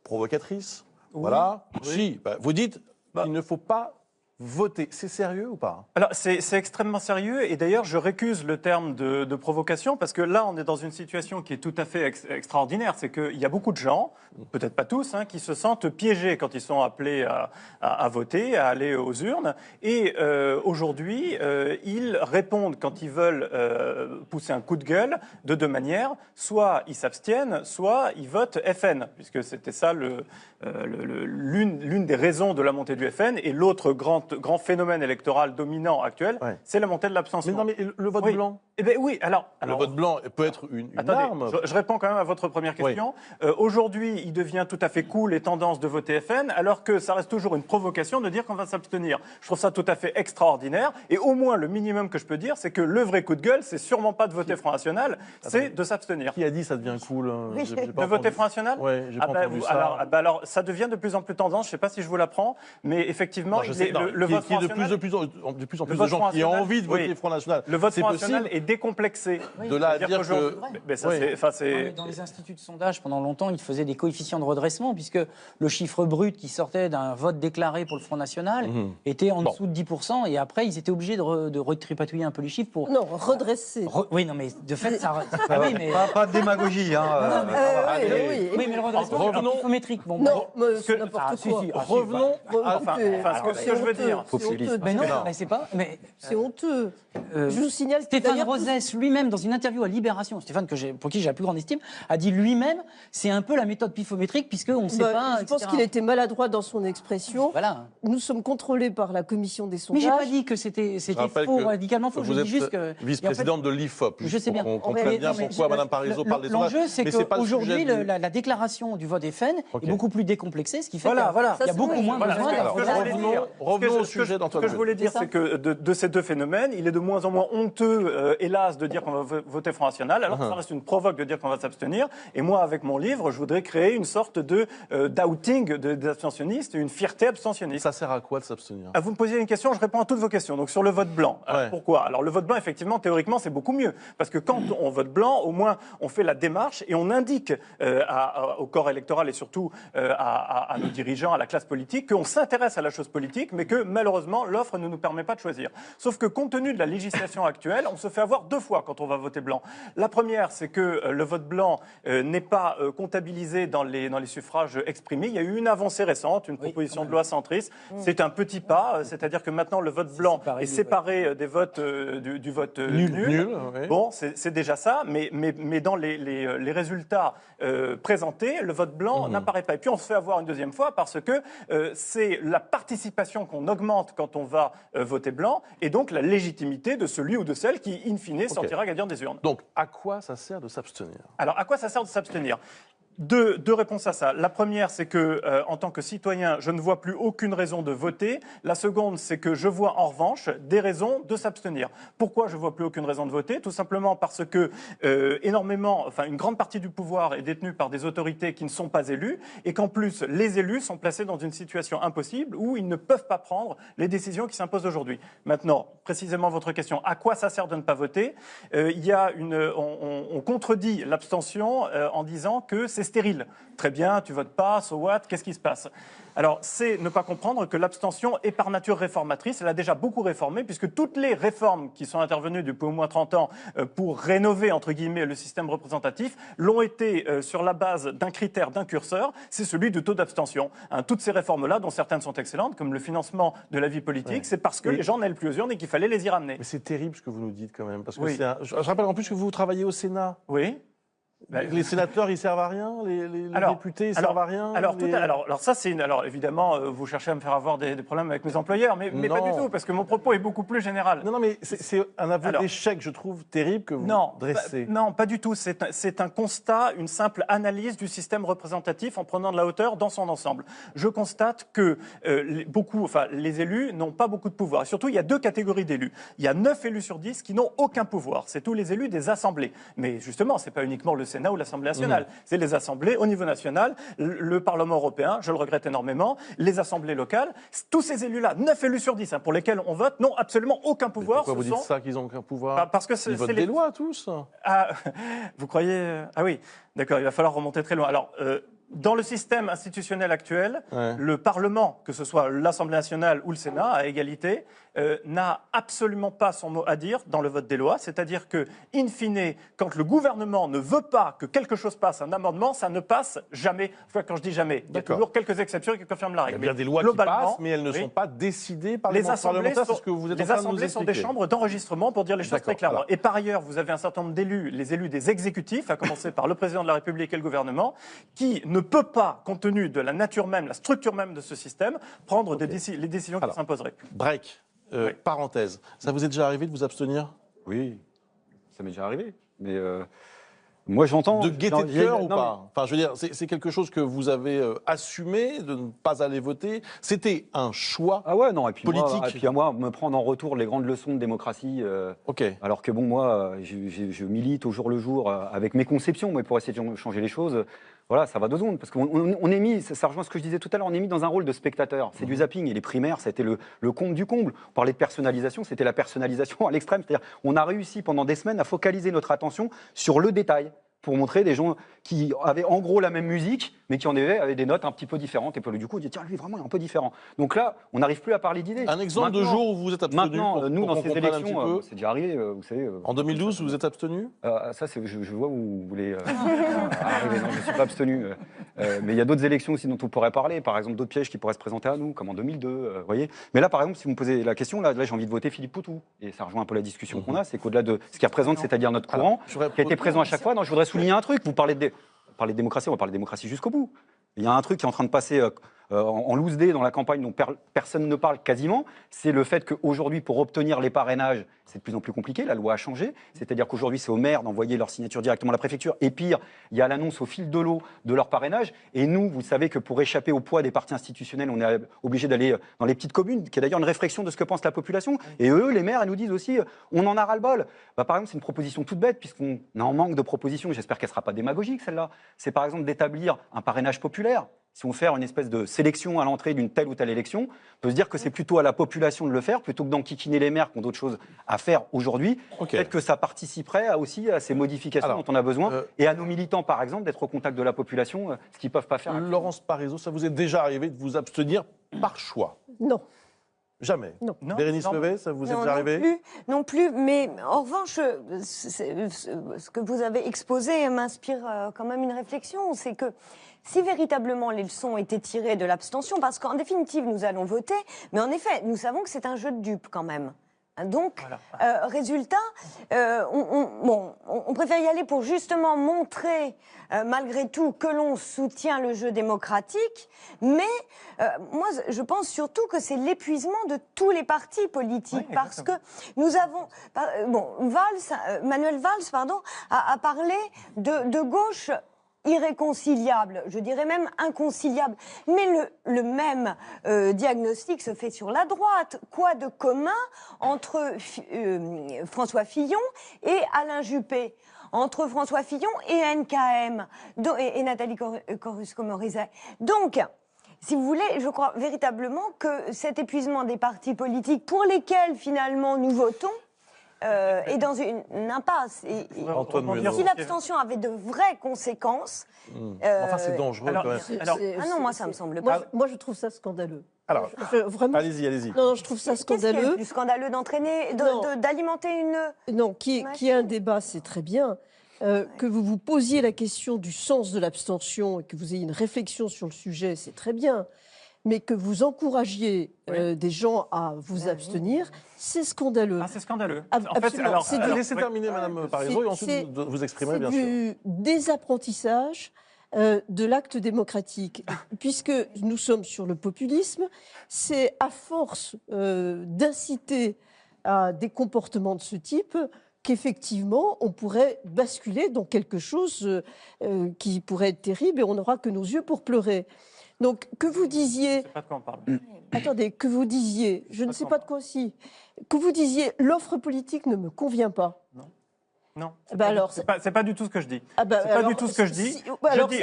provocatrice. Oui. Voilà. Oui. Si, vous dites qu'il ne faut pas voter. C'est sérieux ou pas? Alors, c'est extrêmement sérieux et d'ailleurs, je récuse le terme de provocation parce que là, on est dans une situation qui est tout à fait extraordinaire. C'est qu'il y a beaucoup de gens, peut-être pas tous, qui se sentent piégés quand ils sont appelés à voter, à aller aux urnes. Et aujourd'hui, ils répondent quand ils veulent pousser un coup de gueule de deux manières. Soit ils s'abstiennent, soit ils votent FN, puisque c'était ça l'une des raisons de la montée du FN. Et l'autre grand phénomène électoral dominant actuel, c'est la montée de l'abstention. Mais non, mais le vote blanc. Eh bien, oui, alors le vote blanc peut être une arme. Je réponds quand même à votre première question. Oui. Aujourd'hui, il devient tout à fait cool et tendance de voter FN, alors que ça reste toujours une provocation de dire qu'on va s'abstenir. Je trouve ça tout à fait extraordinaire. Et au moins, le minimum que je peux dire, c'est que le vrai coup de gueule, c'est sûrement pas de voter Front National, c'est de s'abstenir. Qui a dit ça devient cool? Oui. De voter Front National? Oui, j'ai pas entendu ça. Alors, ça devient de plus en plus tendance. Je sais pas si je vous l'apprends, mais effectivement, le vote Front National, de plus en plus de gens qui ont envie de voter Front National. Le vote Front National est décomplexé. De là à dire que... Mais ça, dans les instituts de sondage, pendant longtemps, ils faisaient des coefficients de redressement, puisque le chiffre brut qui sortait d'un vote déclaré pour le Front National était en dessous de 10%, et après, ils étaient obligés de retripatouiller un peu les chiffres pour... Non, redresser. Oui, non, mais de fait, ça... Pas de démagogie, hein. Oui, mais le redressement est psychométrique. Non, c'est n'importe quoi. Revenons à... ce que je veux dire... Mais non, mais c'est pas... C'est honteux. Je vous signale que d'ailleurs Rosès lui-même, dans une interview à Libération, Stéphane, pour qui j'ai la plus grande estime, a dit lui-même, c'est un peu la méthode pifométrique, puisqu'on ne sait pas... Je pense qu'il était maladroit dans son expression. Voilà. Nous sommes contrôlés par la commission des sondages. Mais j'ai pas dit que c'était faux, radicalement faux. Je dis juste que... vice-présidente de l'IFOP. Je sais bien. On comprend bien pourquoi Mme Parizeau parle des sondages. L'enjeu, c'est qu'aujourd'hui, la déclaration du vote FN est beaucoup plus décomplexée, ce qui fait qu'il y a beaucoup moins besoin d'un... Revenons au sujet d'Antoine. Ce que je voulais dire, c'est que de ces deux phénomènes, il est de moins en moins honteux, hélas, de dire qu'on va voter Front National, alors que ça reste une provoque de dire qu'on va s'abstenir. Et moi, avec mon livre, je voudrais créer une sorte d'outing des abstentionnistes, une fierté abstentionniste. Ça sert à quoi de s'abstenir? Vous me posiez une question, je réponds à toutes vos questions. Donc sur le vote blanc, pourquoi? Alors le vote blanc, effectivement, théoriquement, c'est beaucoup mieux. Parce que quand on vote blanc, au moins, on fait la démarche et on indique au corps électoral et surtout à nos dirigeants, à la classe politique, qu'on s'intéresse à la chose politique, mais que malheureusement, l'offre ne nous permet pas de choisir. Sauf que compte tenu de la législation actuelle, on se fait avoir deux fois quand on va voter blanc. La première, c'est que le vote blanc n'est pas comptabilisé dans les suffrages exprimés. Il y a eu une avancée récente, une proposition de loi centriste. C'est un petit pas, c'est-à-dire que maintenant le vote blanc est séparé des votes du vote nul. Bon, c'est déjà ça, mais dans les résultats présentés, le vote blanc n'apparaît pas. Et puis on se fait avoir une deuxième fois parce que c'est la participation qu'on augmente quand on va voter blanc et donc la légitimité de celui ou de celle qui, in fine, sortira gagnant des urnes. Donc, à quoi ça sert de s'abstenir? Alors, à quoi ça sert de s'abstenir? Deux réponses à ça. La première, c'est que, en tant que citoyen, je ne vois plus aucune raison de voter. La seconde, c'est que je vois en revanche des raisons de s'abstenir. Pourquoi je ne vois plus aucune raison de voter? Tout simplement parce que une grande partie du pouvoir est détenue par des autorités qui ne sont pas élues et qu'en plus, les élus sont placés dans une situation impossible où ils ne peuvent pas prendre les décisions qui s'imposent aujourd'hui. Maintenant, précisément votre question, à quoi ça sert de ne pas voter? On contredit l'abstention en disant que c'est stérile. Très bien, tu votes pas, so what, qu'est-ce qui se passe? Alors, c'est ne pas comprendre que l'abstention est par nature réformatrice. Elle a déjà beaucoup réformé, puisque toutes les réformes qui sont intervenues depuis au moins 30 ans pour rénover, entre guillemets, le système représentatif, l'ont été sur la base d'un critère, d'un curseur, c'est celui du taux d'abstention. Toutes ces réformes-là, dont certaines sont excellentes, comme le financement de la vie politique, c'est parce que les gens n'allaient plus aux urnes et qu'il fallait les y ramener. Mais c'est terrible ce que vous nous dites quand même, parce que je rappelle en plus que vous travaillez au Sénat. Oui. Les sénateurs, ils servent à rien. Les députés, ils servent à rien. Alors évidemment, vous cherchez à me faire avoir des problèmes avec mes employeurs, mais pas du tout, parce que mon propos est beaucoup plus général. Non, mais c'est un aveu d'échec, je trouve, terrible que vous dressez. Non, pas du tout. C'est un constat, une simple analyse du système représentatif en prenant de la hauteur dans son ensemble. Je constate que les élus n'ont pas beaucoup de pouvoir. Et surtout, il y a deux catégories d'élus. Il y a 9 élus sur 10 qui n'ont aucun pouvoir. C'est tous les élus des assemblées. Mais justement, c'est pas uniquement le Sénat ou l'Assemblée nationale. C'est les assemblées au niveau national, le Parlement européen, je le regrette énormément, les assemblées locales. Tous ces élus-là, 9 élus sur 10, pour lesquels on vote, n'ont absolument aucun pouvoir. Pourquoi vous dites ça, qu'ils n'ont aucun pouvoir? Parce que ils votent des lois, tous. Vous croyez... Ah oui, d'accord, il va falloir remonter très loin. Alors... Dans le système institutionnel actuel, le Parlement, que ce soit l'Assemblée nationale ou le Sénat, à égalité, n'a absolument pas son mot à dire dans le vote des lois. C'est-à-dire que, in fine, quand le gouvernement ne veut pas que quelque chose passe, un amendement, ça ne passe jamais. Enfin, quand je dis jamais, il y a toujours quelques exceptions qui confirment la règle. Il y a bien des lois qui passent, mais elles ne sont pas décidées par les parlementaires. C'est ce que vous êtes en train de nous expliquer. Les assemblées sont des chambres d'enregistrement, pour dire les choses très clairement. Et par ailleurs, vous avez un certain nombre d'élus, les élus des exécutifs, à commencer par le président de la République et le gouvernement, qui ne peut pas, compte tenu de la nature même, la structure même de ce système, prendre les décisions qui s'imposeraient. Break, parenthèse. Ça vous est déjà arrivé de vous abstenir? Oui, ça m'est déjà arrivé. Mais moi, j'entends... De gaieté de cœur ou pas? Enfin, je veux dire, c'est quelque chose que vous avez assumé, de ne pas aller voter. C'était un choix politique. Moi, me prendre en retour les grandes leçons de démocratie. Alors que bon, moi, je milite au jour le jour avec mes conceptions, mais pour essayer de changer les choses. Voilà, ça va de secondes. Parce qu'on est mis, ça rejoint ce que je disais tout à l'heure, on est mis dans un rôle de spectateur. C'est du zapping. Et les primaires, ça a été le comble du comble. On parlait de personnalisation, c'était la personnalisation à l'extrême. C'est-à-dire, on a réussi pendant des semaines à focaliser notre attention sur le détail. pour montrer des gens qui avaient en gros la même musique, mais qui en avaient des notes un petit peu différentes. Et puis du coup, on dit, tiens, lui, vraiment, il est un peu différent. Donc là, on n'arrive plus à parler d'idées. Un exemple de jour où vous êtes abstenu. Maintenant, nous, dans ces élections, c'est déjà arrivé, vous savez. En 2012, vous êtes abstenu? Ça, je vois où vous voulez arriver. Non, je ne suis pas abstenu. Mais il y a d'autres élections aussi dont on pourrait parler. Par exemple, d'autres pièges qui pourraient se présenter à nous, comme en 2002. Voyez. Mais là, par exemple, si vous me posez la question, là j'ai envie de voter Philippe Poutou. Et ça rejoint un peu la discussion qu'on a. C'est qu'au-delà de ce qu'il représente, c'est-à-dire notre courant, qui a été présent à chaque fois. Non, je voudrais souligner un truc. Vous parlez de démocratie, on va parler de démocratie jusqu'au bout. Il y a un truc qui est en train de passer en loose day dans la campagne dont personne ne parle quasiment, c'est le fait qu'aujourd'hui, pour obtenir les parrainages, c'est de plus en plus compliqué, la loi a changé, c'est-à-dire qu'aujourd'hui, c'est aux maires d'envoyer leur signature directement à la préfecture, et pire, il y a l'annonce au fil de l'eau de leur parrainage, et nous, vous savez que pour échapper au poids des partis institutionnels, on est obligé d'aller dans les petites communes, qui est d'ailleurs une réflexion de ce que pense la population, et eux, les maires, ils nous disent aussi, on en a ras-le-bol. Par exemple, c'est une proposition toute bête, puisqu'on est en manque de propositions, j'espère qu'elle ne sera pas démagogique, celle-là, c'est par exemple d'établir un parrainage populaire. Si on fait une espèce de sélection à l'entrée d'une telle ou telle élection, on peut se dire que c'est plutôt à la population de le faire, plutôt que d'enquiquiner les maires qui ont d'autres choses à faire aujourd'hui. Peut-être que ça participerait aussi à ces modifications dont on a besoin, et à nos militants, par exemple, d'être au contact de la population, ce qu'ils ne peuvent pas faire. Laurence Parisot, ça vous est déjà arrivé de vous abstenir par choix? Non. Jamais. Non. Bérénice Levet, ça vous est déjà arrivé? Non plus, mais en revanche, ce que vous avez exposé m'inspire quand même une réflexion, c'est que si véritablement les leçons ont été tirées de l'abstention, parce qu'en définitive, nous allons voter, mais en effet, nous savons que c'est un jeu de dupes quand même. Donc, voilà. Résultat, on préfère y aller pour justement montrer, malgré tout, que l'on soutient le jeu démocratique. Mais moi, je pense surtout que c'est l'épuisement de tous les partis politiques, parce que nous avons, Manuel Valls, a parlé de gauche irréconciliable, je dirais même inconciliable. Mais le même diagnostic se fait sur la droite. Quoi de commun entre François Fillon et Alain Juppé, entre François Fillon et NKM, et Nathalie Kosciusko-Morizet. Donc, si vous voulez, je crois véritablement que cet épuisement des partis politiques pour lesquels finalement nous votons est dans une impasse. Et si l'abstention avait de vraies conséquences... Enfin, c'est dangereux quand même. Ah non, moi, ça me semble pas. Moi, je trouve ça scandaleux. Alors, vraiment, allez-y. Non, je trouve ça scandaleux. Qu'est-ce qui est plus scandaleux d'entraîner, d'alimenter une... Non, qui est un débat, c'est très bien. Que vous vous posiez la question du sens de l'abstention et que vous ayez une réflexion sur le sujet, c'est très bien. Mais que vous encouragiez des gens à vous abstenir, c'est scandaleux. Ah, c'est scandaleux. En fait, alors, laissez terminer, Madame Parisot, et ensuite vous exprimerez, bien sûr. C'est du désapprentissage de l'acte démocratique. Puisque nous sommes sur le populisme, c'est à force d'inciter à des comportements de ce type qu'effectivement, on pourrait basculer dans quelque chose qui pourrait être terrible et on n'aura que nos yeux pour pleurer. Donc, que vous disiez... Je ne sais pas de quoi on parle. Attendez, que vous disiez... Je ne sais pas de quoi aussi. Que vous disiez, l'offre politique ne me convient pas. Non, c'est pas du tout ce que je dis. C'est pas du tout ce que je dis.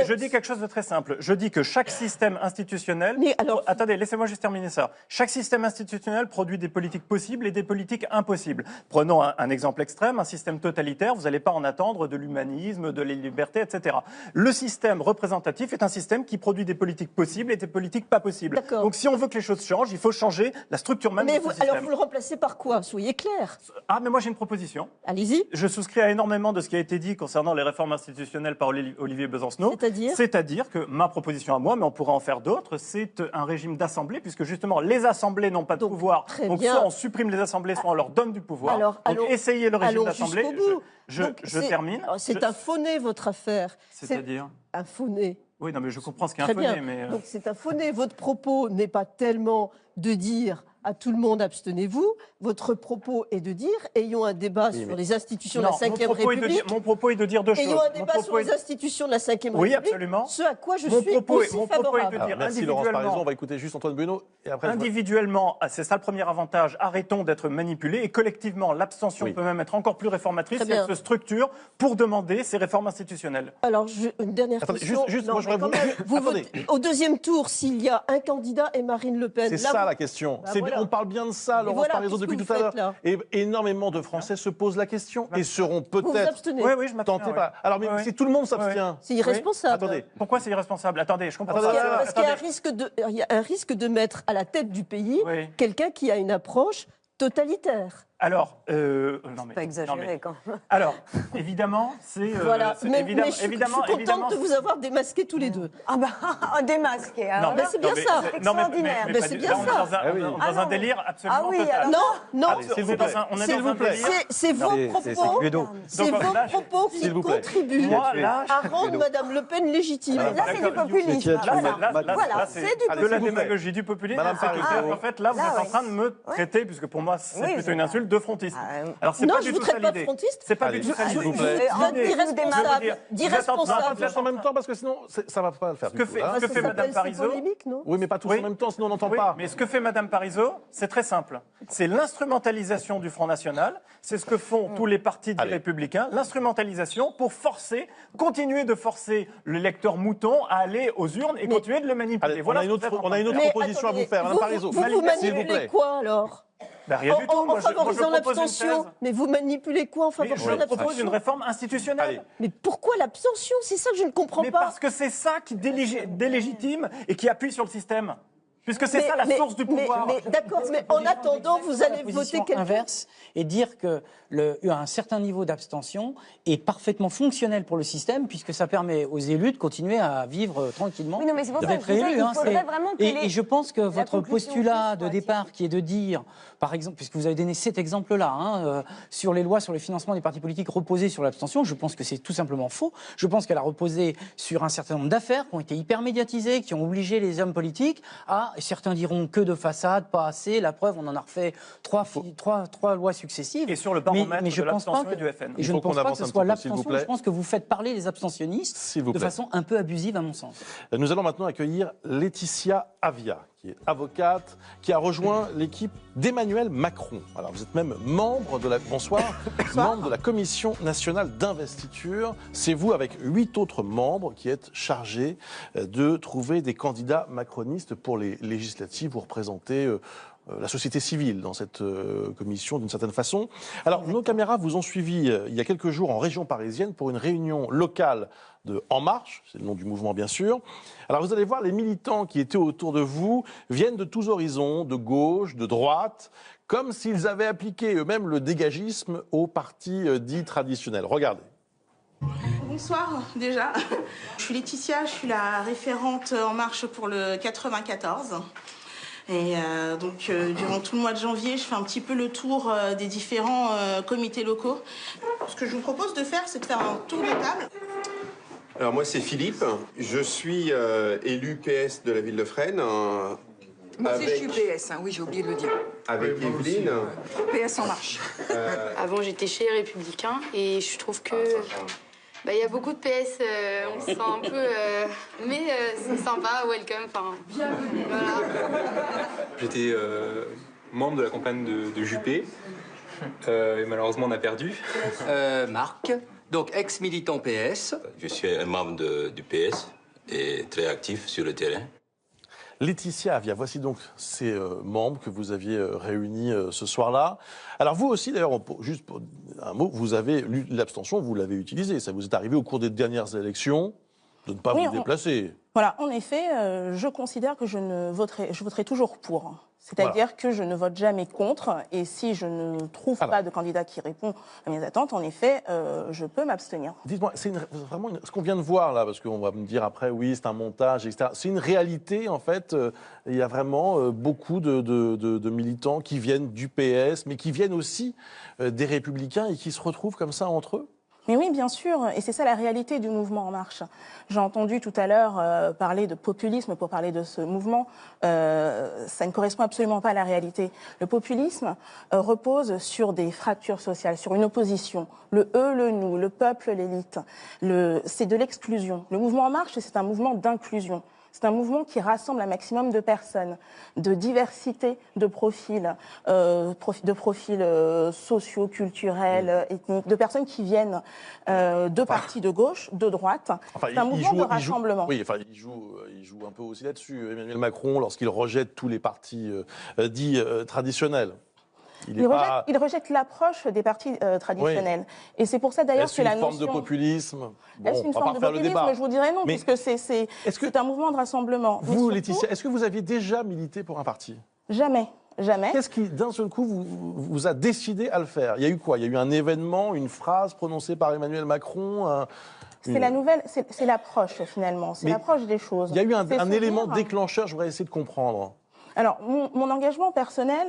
Je dis quelque chose de très simple. Je dis que chaque système institutionnel... Attendez, laissez-moi juste terminer ça. Chaque système institutionnel produit des politiques possibles et des politiques impossibles. Prenons un exemple extrême, un système totalitaire, vous n'allez pas en attendre de l'humanisme, de la liberté, etc. Le système représentatif est un système qui produit des politiques possibles et des politiques pas possibles. Donc si on veut que les choses changent, il faut changer la structure même de ce système. Alors vous le remplacez par quoi? Soyez clair. Ah, mais moi j'ai une proposition. Allez-y. Je souscris à énormément de ce qui a été dit concernant les réformes institutionnelles par Olivier Besancenot. C'est-à-dire que ma proposition à moi, mais on pourrait en faire d'autres, c'est un régime d'assemblée, puisque justement les assemblées n'ont pas de pouvoir. Donc soit on supprime les assemblées, soit on leur donne du pouvoir. Donc essayez le régime d'assemblée. Je termine. C'est un faux-nez, votre affaire. C'est-à-dire un faux-nez. Oui, non, mais je comprends ce qu'est un faux-nez. Mais... Donc c'est un faux-nez. Votre propos n'est pas tellement de dire à tout le monde abstenez-vous. Votre propos est de dire ayons un débat sur les institutions de la Ve République. Mon propos est de dire deux choses. Ayons un débat sur les institutions de la Ve République. Oui, absolument. Ce à quoi je suis aussi favorable. Merci Laurence Parisot. On va écouter juste Antoine Bueno. Et après, individuellement, c'est ça le premier avantage. Arrêtons d'être manipulés. Et collectivement, l'abstention peut même être encore plus réformatrice si elle se structure pour demander ces réformes institutionnelles. Alors, une dernière question. Moi, je au deuxième tour, s'il y a un candidat et Marine Le Pen. C'est ça la question. C'est on parle bien de ça, Laurence Parisot, depuis tout à l'heure. Et énormément de Français se posent la question et seront peut-être tentés par... Alors, mais si tout le monde s'abstient... C'est irresponsable. Attendez. Pourquoi c'est irresponsable? Attendez, je comprends pas. Parce qu'il y a un risque de mettre à la tête du pays quelqu'un qui a une approche totalitaire. Alors, c'est pas exagéré quand même. Alors, évidemment, c'est... Voilà, mais je suis évidemment, contente de vous avoir démasqués tous les deux. Ah bah, démasqués. Non, c'est bien ça. C'est extraordinaire. Mais c'est bien ça. On est dans un délire absolument total. Non, s'il vous plaît. On est dans un délire. C'est vos propos qui contribuent à rendre Madame Le Pen légitime. Là, c'est du populisme. Voilà, c'est de la démagogie, du populisme. En fait, là, vous êtes en train de me traiter, puisque pour moi, c'est plutôt une insulte, de frontiste. Alors, c'est pas du tout ça l'idée. C'est pas du tout ça l'idée. D'irresponsable. En même temps, parce que sinon, ça va pas le faire. Ce que fait Madame Parisot... Oui, mais pas tous en même temps, sinon on n'entend pas. Mais ce que fait Madame Parisot, c'est très simple. C'est l'instrumentalisation du Front National. C'est ce que font tous les partis des Républicains. L'instrumentalisation pour continuer de forcer le lecteur mouton à aller aux urnes et continuer de le manipuler. On a une autre proposition à vous faire, Madame Parisot. Vous manipulez quoi alors? Rien du tout. En favorisant l'abstention. Mais vous manipulez quoi en favorisant l'abstention? Je propose une réforme institutionnelle. Mais pourquoi l'abstention? C'est ça que je ne comprends pas. Parce que c'est ça qui délégitime et qui appuie sur le système. Puisque c'est ça la source du pouvoir. D'accord, mais en attendant, vous allez voter quelqu'un inverse et dire que un certain niveau d'abstention est parfaitement fonctionnel pour le système, puisque ça permet aux élus de continuer à vivre tranquillement. Oui, non, mais c'est pour ça que il faudrait vraiment que et je pense que votre postulat de départ, qui est de dire, par exemple, puisque vous avez donné cet exemple-là, sur les lois sur le financement des partis politiques reposées sur l'abstention, je pense que c'est tout simplement faux. Je pense qu'elle a reposé sur un certain nombre d'affaires qui ont été hyper médiatisées, qui ont obligé les hommes politiques à, certains diront que de façade, pas assez, la preuve, on en a refait trois lois successives. Et sur le baromètre de l'abstention et du FN. Et je ne pense pas que ce soit l'abstention, je pense que vous faites parler les abstentionnistes de façon un peu abusive à mon sens. Nous allons maintenant accueillir Laetitia Avia, qui est avocate, qui a rejoint l'équipe d'Emmanuel Macron. Alors vous êtes même membre de membre de la Commission nationale d'investiture. C'est vous, avec 8 autres membres, qui êtes chargés de trouver des candidats macronistes pour les législatives. Vous représentez la société civile dans cette commission d'une certaine façon. Alors nos caméras vous ont suivi il y a quelques jours en région parisienne pour une réunion locale de En Marche, c'est le nom du mouvement bien sûr. Alors vous allez voir, les militants qui étaient autour de vous viennent de tous horizons, de gauche, de droite, comme s'ils avaient appliqué eux-mêmes le dégagisme aux partis dits traditionnels. Regardez. Bonsoir déjà. Je suis Laetitia, je suis la référente En Marche pour le 94. Et durant tout le mois de janvier, je fais un petit peu le tour des différents comités locaux. Ce que je vous propose de faire, c'est de faire un tour de table. Alors moi, c'est Philippe. Je suis élu PS de la ville de Fresnes. Moi aussi, je suis PS, oui, j'ai oublié de le dire. Avec Evelyne. PS En Marche. Avant, j'étais chez les Républicains et je trouve que... il y a beaucoup de PS, on se sent un peu... mais c'est sympa, welcome, enfin... Voilà. J'étais membre de la campagne de Juppé, et malheureusement on a perdu. Marc, donc ex-militant PS. Je suis un membre du PS et très actif sur le terrain. Laetitia Avia, voici donc ces membres que vous aviez réunis ce soir-là. Alors vous aussi, d'ailleurs, juste pour un mot, vous avez l'abstention, vous l'avez utilisée. Ça vous est arrivé au cours des dernières élections de ne pas vous déplacer. Voilà, en effet, je considère que je voterai toujours pour. C'est-à-dire que je ne vote jamais contre, et si je ne trouve pas de candidat qui répond à mes attentes, en effet, je peux m'abstenir. Dites-moi, c'est vraiment ce qu'on vient de voir là, parce qu'on va me dire après, oui, c'est un montage, etc. C'est une réalité, en fait. Il y a vraiment beaucoup de militants qui viennent du PS, mais qui viennent aussi des Républicains et qui se retrouvent comme ça entre eux. Mais oui, bien sûr, et c'est ça la réalité du mouvement En Marche. J'ai entendu tout à l'heure parler de populisme pour parler de ce mouvement. Ça ne correspond absolument pas à la réalité. Le populisme repose sur des fractures sociales, sur une opposition. Le eux, le nous, le peuple, l'élite. C'est de l'exclusion. Le mouvement En Marche, c'est un mouvement d'inclusion. C'est un mouvement qui rassemble un maximum de personnes, de diversité de profils, sociaux, culturels, ethniques, de personnes qui viennent de partis de gauche, de droite. C'est un mouvement de rassemblement. Il joue un peu aussi là-dessus, Emmanuel Macron, lorsqu'il rejette tous les partis dits traditionnels. Il rejette l'approche des partis traditionnels. Oui. Et c'est pour ça d'ailleurs que la notion... Est-ce une forme de populisme? Est-ce une forme de populisme? Je vous dirais non, puisque c'est un mouvement de rassemblement. Vous, surtout, Laetitia, est-ce que vous aviez déjà milité pour un parti? Jamais. Jamais. Qu'est-ce qui, d'un seul coup, vous a décidé à le faire? Il y a eu quoi? Il y a eu un événement, une phrase prononcée par Emmanuel Macron C'est la nouvelle, c'est l'approche finalement, c'est l'approche des choses. Il y a eu un élément déclencheur, je voudrais essayer de comprendre. Alors, mon engagement personnel,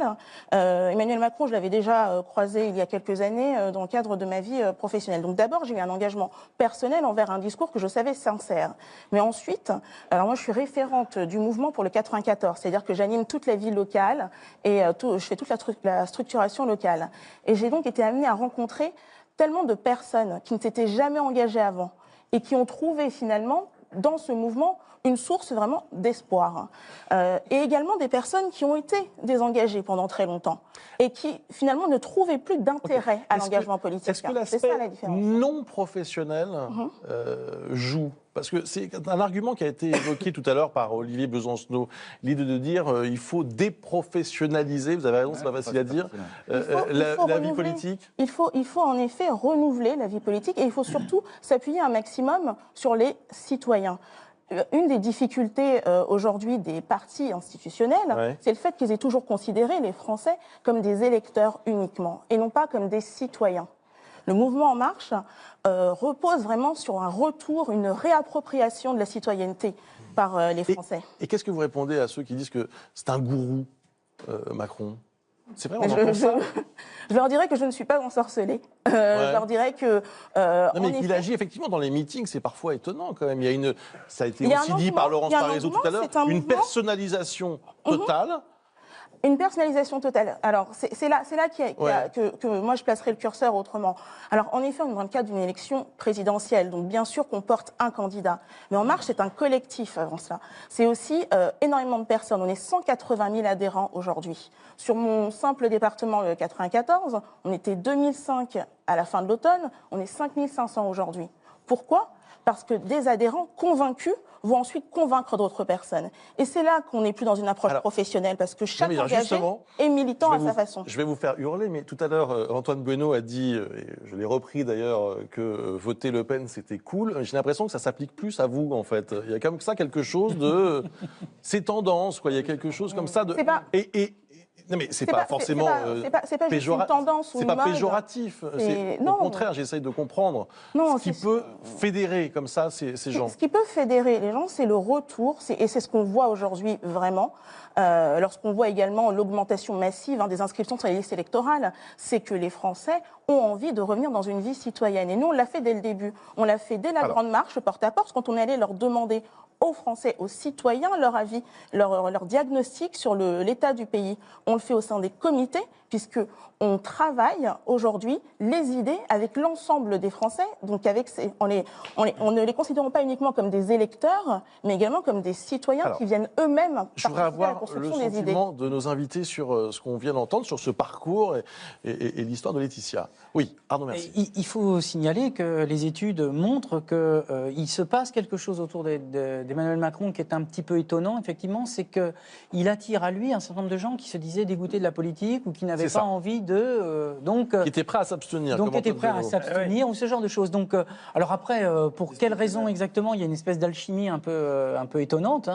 Emmanuel Macron, je l'avais déjà croisé il y a quelques années dans le cadre de ma vie professionnelle. Donc d'abord, j'ai eu un engagement personnel envers un discours que je savais sincère. Mais ensuite, alors moi je suis référente du mouvement pour le 94, c'est-à-dire que j'anime toute la vie locale et je fais toute la structuration locale. Et j'ai donc été amenée à rencontrer tellement de personnes qui ne s'étaient jamais engagées avant et qui ont trouvé finalement dans ce mouvement une source vraiment d'espoir. Et également des personnes qui ont été désengagées pendant très longtemps et qui finalement ne trouvaient plus d'intérêt à l'engagement politique. Est-ce que l'aspect non professionnel joue? Parce que c'est un argument qui a été évoqué tout à l'heure par Olivier Besancenot, l'idée de dire il faut déprofessionnaliser, vous avez raison, c'est pas facile à dire, la vie politique. Il faut en effet renouveler la vie politique et il faut surtout s'appuyer un maximum sur les citoyens. Une des difficultés aujourd'hui des partis institutionnels, c'est le fait qu'ils aient toujours considéré les Français comme des électeurs uniquement et non pas comme des citoyens. Le mouvement En Marche repose vraiment sur un retour, une réappropriation de la citoyenneté par les Français. Et qu'est-ce que vous répondez à ceux qui disent que c'est un gourou, Macron? C'est vrai, je leur dirais que je ne suis pas ensorcelée. Je leur dirais que... non, mais qu'il agit effectivement dans les meetings, c'est parfois étonnant quand même. Ça a été aussi dit par Laurence Parisot tout à l'heure, une personnalisation totale. Une personnalisation totale. Alors, c'est là que moi je placerai le curseur autrement. Alors, en effet, on est dans le cadre d'une élection présidentielle, donc bien sûr qu'on porte un candidat. Mais En Marche, c'est un collectif avant cela. C'est aussi énormément de personnes. On est 180 000 adhérents aujourd'hui. Sur mon simple département, le 94, on était 2005 à la fin de l'automne, on est 5500 aujourd'hui. Pourquoi ? Parce que des adhérents convaincus vont ensuite convaincre d'autres personnes. Et c'est là qu'on n'est plus dans une approche professionnelle, parce que chaque engagé est militant à sa façon. Je vais vous faire hurler, mais tout à l'heure, Antoine Bueno a dit, et je l'ai repris d'ailleurs, que voter Le Pen, c'était cool. J'ai l'impression que ça s'applique plus à vous, en fait. Il y a comme ça quelque chose de... C'est tendance, quoi. Il y a quelque chose comme ça de... Non, mais c'est pas forcément péjoratif. C'est pas péjoratif. Au contraire, j'essaye de comprendre ce qui peut fédérer comme ça ces gens. Ce qui peut fédérer les gens, c'est le retour, et c'est ce qu'on voit aujourd'hui vraiment. Lorsqu'on voit également l'augmentation massive des inscriptions sur les listes électorales, c'est que les Français ont envie de revenir dans une vie citoyenne. Et nous, on l'a fait dès le début. On l'a fait dès la grande marche porte à porte, quand on allait leur demander aux Français, aux citoyens, leur avis, leur diagnostic sur l'état du pays. On le fait au sein des comités, puisqu'on travaille aujourd'hui les idées avec l'ensemble des Français. Donc on ne les considère pas uniquement comme des électeurs, mais également comme des citoyens qui viennent eux-mêmes participer à la construction des idées. Je voudrais avoir le sentiment de nos invités sur ce qu'on vient d'entendre, sur ce parcours et l'histoire de Laetitia. Oui, Arnaud, merci. Il faut signaler que les études montrent qu'il se passe quelque chose autour d'Emmanuel Macron qui est un petit peu étonnant, effectivement, c'est qu'il attire à lui un certain nombre de gens qui se disaient dégoûtés de la politique ou qui n'avaient pas envie de... qui étaient prêts à s'abstenir. Donc, qui étaient prêts à s'abstenir ou ce genre de choses. Donc, alors après, pour quelles raisons exactement? Il y a une espèce d'alchimie un peu étonnante,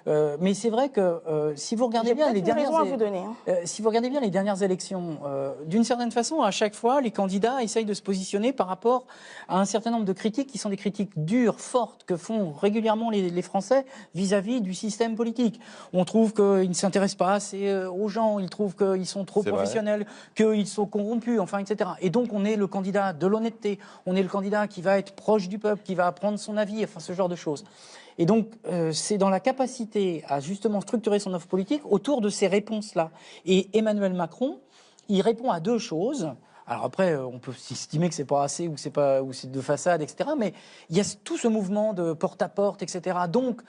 mais c'est vrai que si vous regardez bien les dernières élections, d'une certaine façon, à chaque fois, les candidats essayent de se positionner par rapport à un certain nombre de critiques qui sont des critiques dures, fortes, que font régulièrement les Français vis-à-vis du système politique. On trouve qu'ils ne s'intéressent pas assez aux gens, ils trouvent qu'ils sont trop professionnels, qu'ils sont corrompus, enfin, etc. Et donc, on est le candidat de l'honnêteté, on est le candidat qui va être proche du peuple, qui va apprendre son avis, enfin, ce genre de choses. Et donc, c'est dans la capacité à justement structurer son offre politique autour de ces réponses-là. Et Emmanuel Macron, il répond à deux choses. Alors après, on peut estimer que c'est pas assez ou c'est de façade, etc. Mais il y a tout ce mouvement de porte-à-porte, etc. Donc,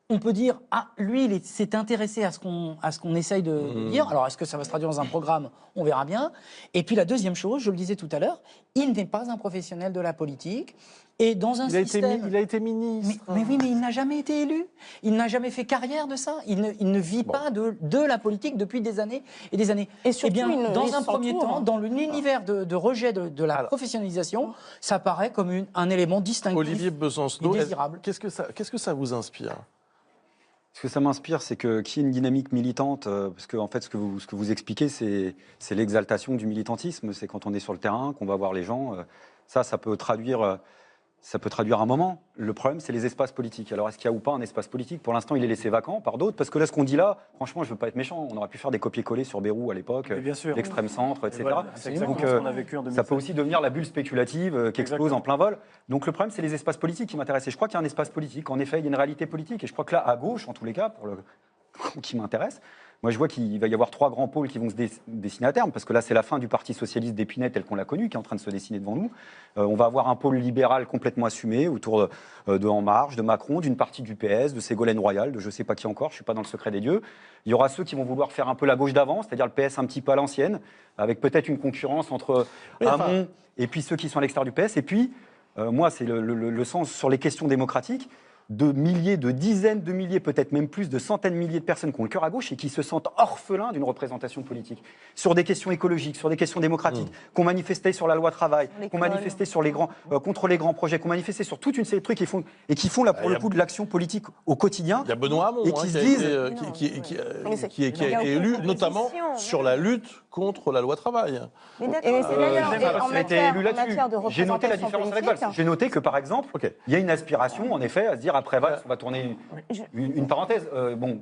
on peut dire, ah, lui, il s'est intéressé à ce qu'on essaye de dire. Alors, est-ce que ça va se traduire dans un programme? On verra bien. Et puis, la deuxième chose, je le disais tout à l'heure, il n'est pas un professionnel de la politique. Et dans un système... Il a été ministre. Mais oui, mais il n'a jamais été élu. Il n'a jamais fait carrière de ça. Il ne vit pas de la politique depuis des années et des années. Et surtout, dans un premier temps, dans l'univers de rejet de la professionnalisation, ça paraît comme un élément distinctif. Olivier Besancenot, et désirable. qu'est-ce que ça vous inspire? Ce que ça m'inspire, c'est qu'il y ait une dynamique militante, parce que en fait, ce que vous expliquez, c'est l'exaltation du militantisme. C'est quand on est sur le terrain, qu'on va voir les gens. Ça peut traduire un moment. Le problème, c'est les espaces politiques. Alors, est-ce qu'il y a ou pas un espace politique? Pour l'instant, il est laissé vacant par d'autres, parce que là, ce qu'on dit là, franchement, je ne veux pas être méchant, on aurait pu faire des copier-coller sur Bérou à l'époque, l'extrême-centre, etc. Voilà, donc, ça peut aussi devenir la bulle spéculative qui explose en plein vol. Donc, le problème, c'est les espaces politiques qui m'intéressent. Et je crois qu'il y a un espace politique. En effet, il y a une réalité politique. Et je crois que là, à gauche, en tous les cas, qui m'intéresse, moi, je vois qu'il va y avoir 3 grands pôles qui vont se dessiner à terme, parce que là, c'est la fin du Parti socialiste d'Épinay tel qu'on l'a connu, qui est en train de se dessiner devant nous. On va avoir un pôle libéral complètement assumé autour de En Marche, de Macron, d'une partie du PS, de Ségolène Royal, de je ne sais pas qui encore, je ne suis pas dans le secret des dieux. Il y aura ceux qui vont vouloir faire un peu la gauche d'avant, c'est-à-dire le PS un petit peu à l'ancienne, avec peut-être une concurrence entre Hamon et puis ceux qui sont à l'extérieur du PS. Et puis, moi, c'est le sens sur les questions démocratiques, de milliers, de dizaines de milliers, peut-être même plus, de centaines de milliers de personnes qui ont le cœur à gauche et qui se sentent orphelins d'une représentation politique. Sur des questions écologiques, sur des questions démocratiques, qui ont manifesté sur la loi travail, qui ont manifesté sur contre les grands projets, qui ont manifesté sur toute une série de trucs qui font là, pour le coup, de l'action politique au quotidien. Il y a Benoît Hamon et qui se disent... qui a été élu notamment sur la lutte contre la loi travail. Mais c'est d'ailleurs, en matière de représentation j'ai noté la différence avec Valls. J'ai noté que, par exemple, il y a une aspiration, en effet, à se dire, après Valls, on va tourner une parenthèse.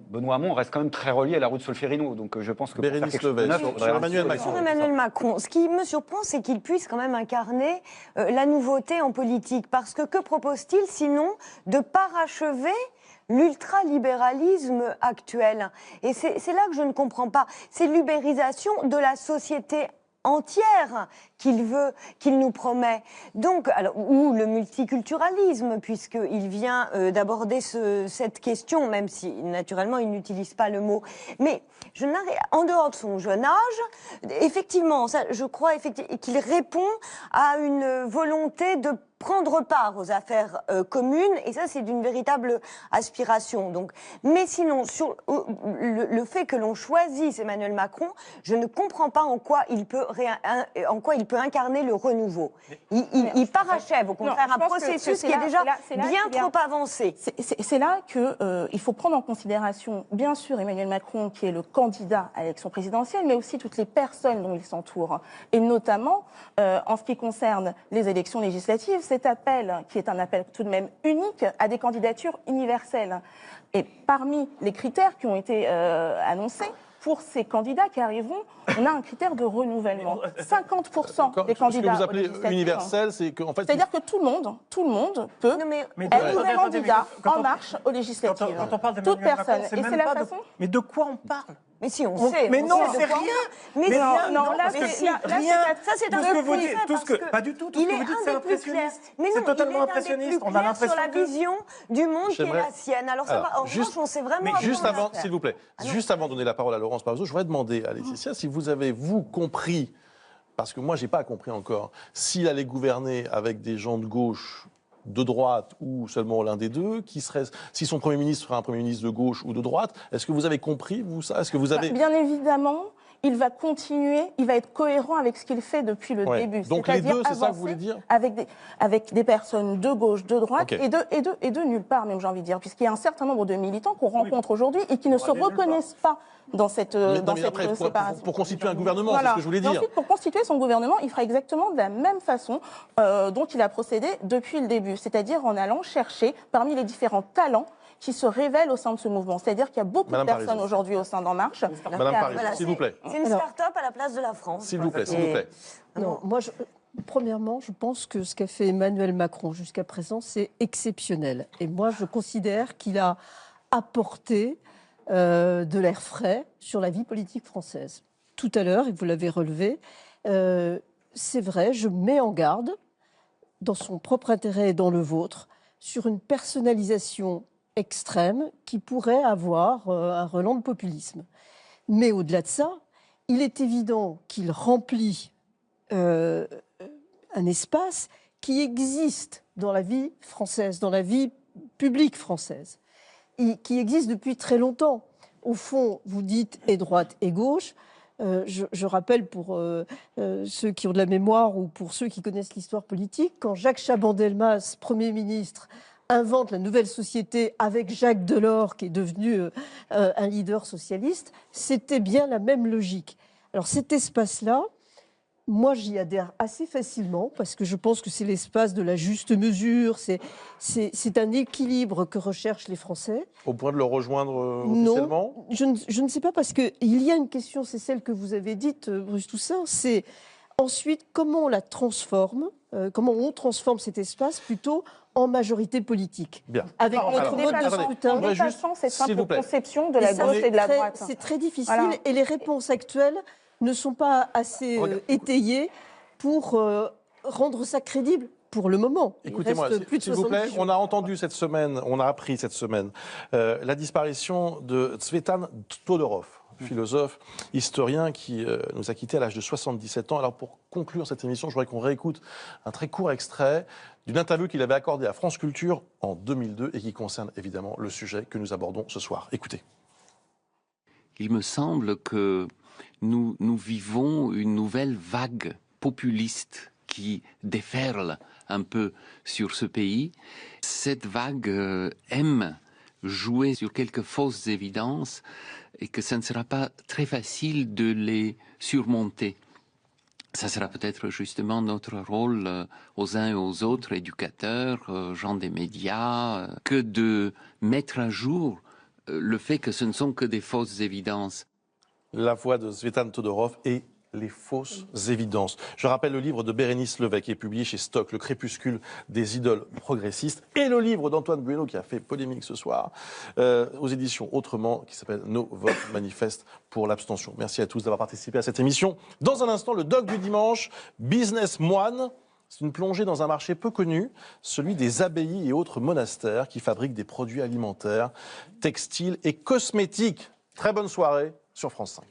Benoît Hamon reste quand même très relié à la route Solferino, donc je pense que Bérénice Levet, sur Emmanuel Macron. Sur Emmanuel Macron, ce qui me surprend, c'est qu'il puisse quand même incarner la nouveauté en politique. Parce que propose-t-il sinon de parachever l'ultralibéralisme actuel? Et c'est là que je ne comprends pas. C'est l'ubérisation de la société entière qu'il nous promet. Donc, ou le multiculturalisme, puisqu'il vient d'aborder cette question, même si, naturellement, il n'utilise pas le mot. Mais, en dehors de son jeune âge, effectivement, je crois qu'il répond à une volonté de prendre part aux affaires communes, et ça, c'est d'une véritable aspiration. Donc, mais sinon, sur le fait que l'on choisisse Emmanuel Macron, je ne comprends pas en quoi il peut incarner le renouveau. Il parachève, au contraire, un processus qui est déjà bien trop avancé. C'est là qu'il faut prendre en considération, bien sûr, Emmanuel Macron, qui est le candidat à l'élection présidentielle, mais aussi toutes les personnes dont il s'entoure. Et notamment, en ce qui concerne les élections législatives, cet appel, qui est un appel tout de même unique, à des candidatures universelles. Et parmi les critères qui ont été annoncés, pour ces candidats qui arriveront, on a un critère de renouvellement. 50% des candidats. Ce que vous appelez universel, c'est qu'en fait... C'est-à-dire que tout le monde peut être nouvel candidat en marche aux législatives. Quand on parle toute personne. Et c'est la façon... Mais de quoi on parle? Mais si, on sait. Mais non, c'est rien. Mais non, là, ça, c'est un peu plus pas du tout. Tout ce que vous dites, c'est impressionniste. Mais c'est totalement impressionniste. On a l'impression sur la vision du monde qui est la sienne. Alors, ça va. En revanche, on sait vraiment. Mais juste avant, s'il vous plaît, juste avant de donner la parole à Laurence Parzot, je voudrais demander à Laetitia si vous avez, compris, parce que moi, j'ai pas compris encore, s'il allait gouverner avec des gens de gauche, de droite ou seulement l'un des deux, si son Premier ministre serait un Premier ministre de gauche ou de droite, est-ce que vous avez compris, vous, ça? Est-ce que vous avez... Bien évidemment, il va continuer, il va être cohérent avec ce qu'il fait depuis le début. Donc les deux, c'est ça que vous voulez dire? Avec des personnes de gauche, de droite et de nulle part, même j'ai envie de dire, puisqu'il y a un certain nombre de militants qu'on rencontre aujourd'hui et qui ne se reconnaissent pas dans cette séparation. Pour constituer un gouvernement, c'est ce que je voulais dire. Ensuite, pour constituer son gouvernement, il fera exactement de la même façon dont il a procédé depuis le début, c'est-à-dire en allant chercher parmi les différents talents qui se révèlent au sein de ce mouvement. C'est-à-dire qu'il y a beaucoup de personnes aujourd'hui au sein d'En Marche. Madame Paris, s'il vous plaît. C'est une start-up à la place de la France. S'il vous plaît, s'il vous plaît. Non, moi, premièrement, je pense que ce qu'a fait Emmanuel Macron jusqu'à présent, c'est exceptionnel. Et moi, je considère qu'il a apporté de l'air frais sur la vie politique française. Tout à l'heure, et vous l'avez relevé, c'est vrai, je mets en garde, dans son propre intérêt et dans le vôtre, sur une personnalisation extrême qui pourrait avoir un relent de populisme. Mais au-delà de ça, il est évident qu'il remplit un espace qui existe dans la vie française, dans la vie publique française, et qui existe depuis très longtemps. Au fond, vous dites et droite et gauche. Je rappelle pour ceux qui ont de la mémoire ou pour ceux qui connaissent l'histoire politique, quand Jacques Chaban-Delmas, Premier ministre, invente la nouvelle société avec Jacques Delors, qui est devenu un leader socialiste, c'était bien la même logique. Alors cet espace-là, moi j'y adhère assez facilement parce que je pense que c'est l'espace de la juste mesure, c'est un équilibre que recherchent les Français. Au point de le rejoindre officiellement ? Non, je ne sais pas parce qu'il y a une question, c'est celle que vous avez dite, Bruce Toussaint, c'est ensuite comment on la transforme, comment on transforme cet espace plutôt en majorité politique. Bien. Avec notre mode de scrutin. En dépassant cette simple conception de la gauche et de la droite. C'est très difficile et les réponses actuelles ne sont pas assez étayées pour rendre ça crédible pour le moment. Écoutez-moi, s'il vous plaît, on a entendu cette semaine, on a appris cette semaine la disparition de Tsvetan Todorov, philosophe, historien qui nous a quittés à l'âge de 77 ans. Alors pour conclure cette émission, je voudrais qu'on réécoute un très court extrait d'une interview qu'il avait accordée à France Culture en 2002 et qui concerne évidemment le sujet que nous abordons ce soir. Écoutez. Il me semble que nous vivons une nouvelle vague populiste qui déferle un peu sur ce pays. Cette vague aime jouer sur quelques fausses évidences et que ça ne sera pas très facile de les surmonter. Ça sera peut-être justement notre rôle aux uns et aux autres, éducateurs, gens des médias, que de mettre à jour le fait que ce ne sont que des fausses évidences. La voix de Tsvetan Todorov et les fausses évidences. Je rappelle le livre de Bérénice Levey qui est publié chez Stock, Le crépuscule des idoles progressistes, et le livre d'Antoine Bueno qui a fait polémique ce soir, aux éditions Autrement, qui s'appelle Nos votes manifestes pour l'abstention. Merci à tous d'avoir participé à cette émission. Dans un instant, le doc du dimanche, Business Moine. C'est une plongée dans un marché peu connu, celui des abbayes et autres monastères qui fabriquent des produits alimentaires, textiles et cosmétiques. Très bonne soirée sur France 5.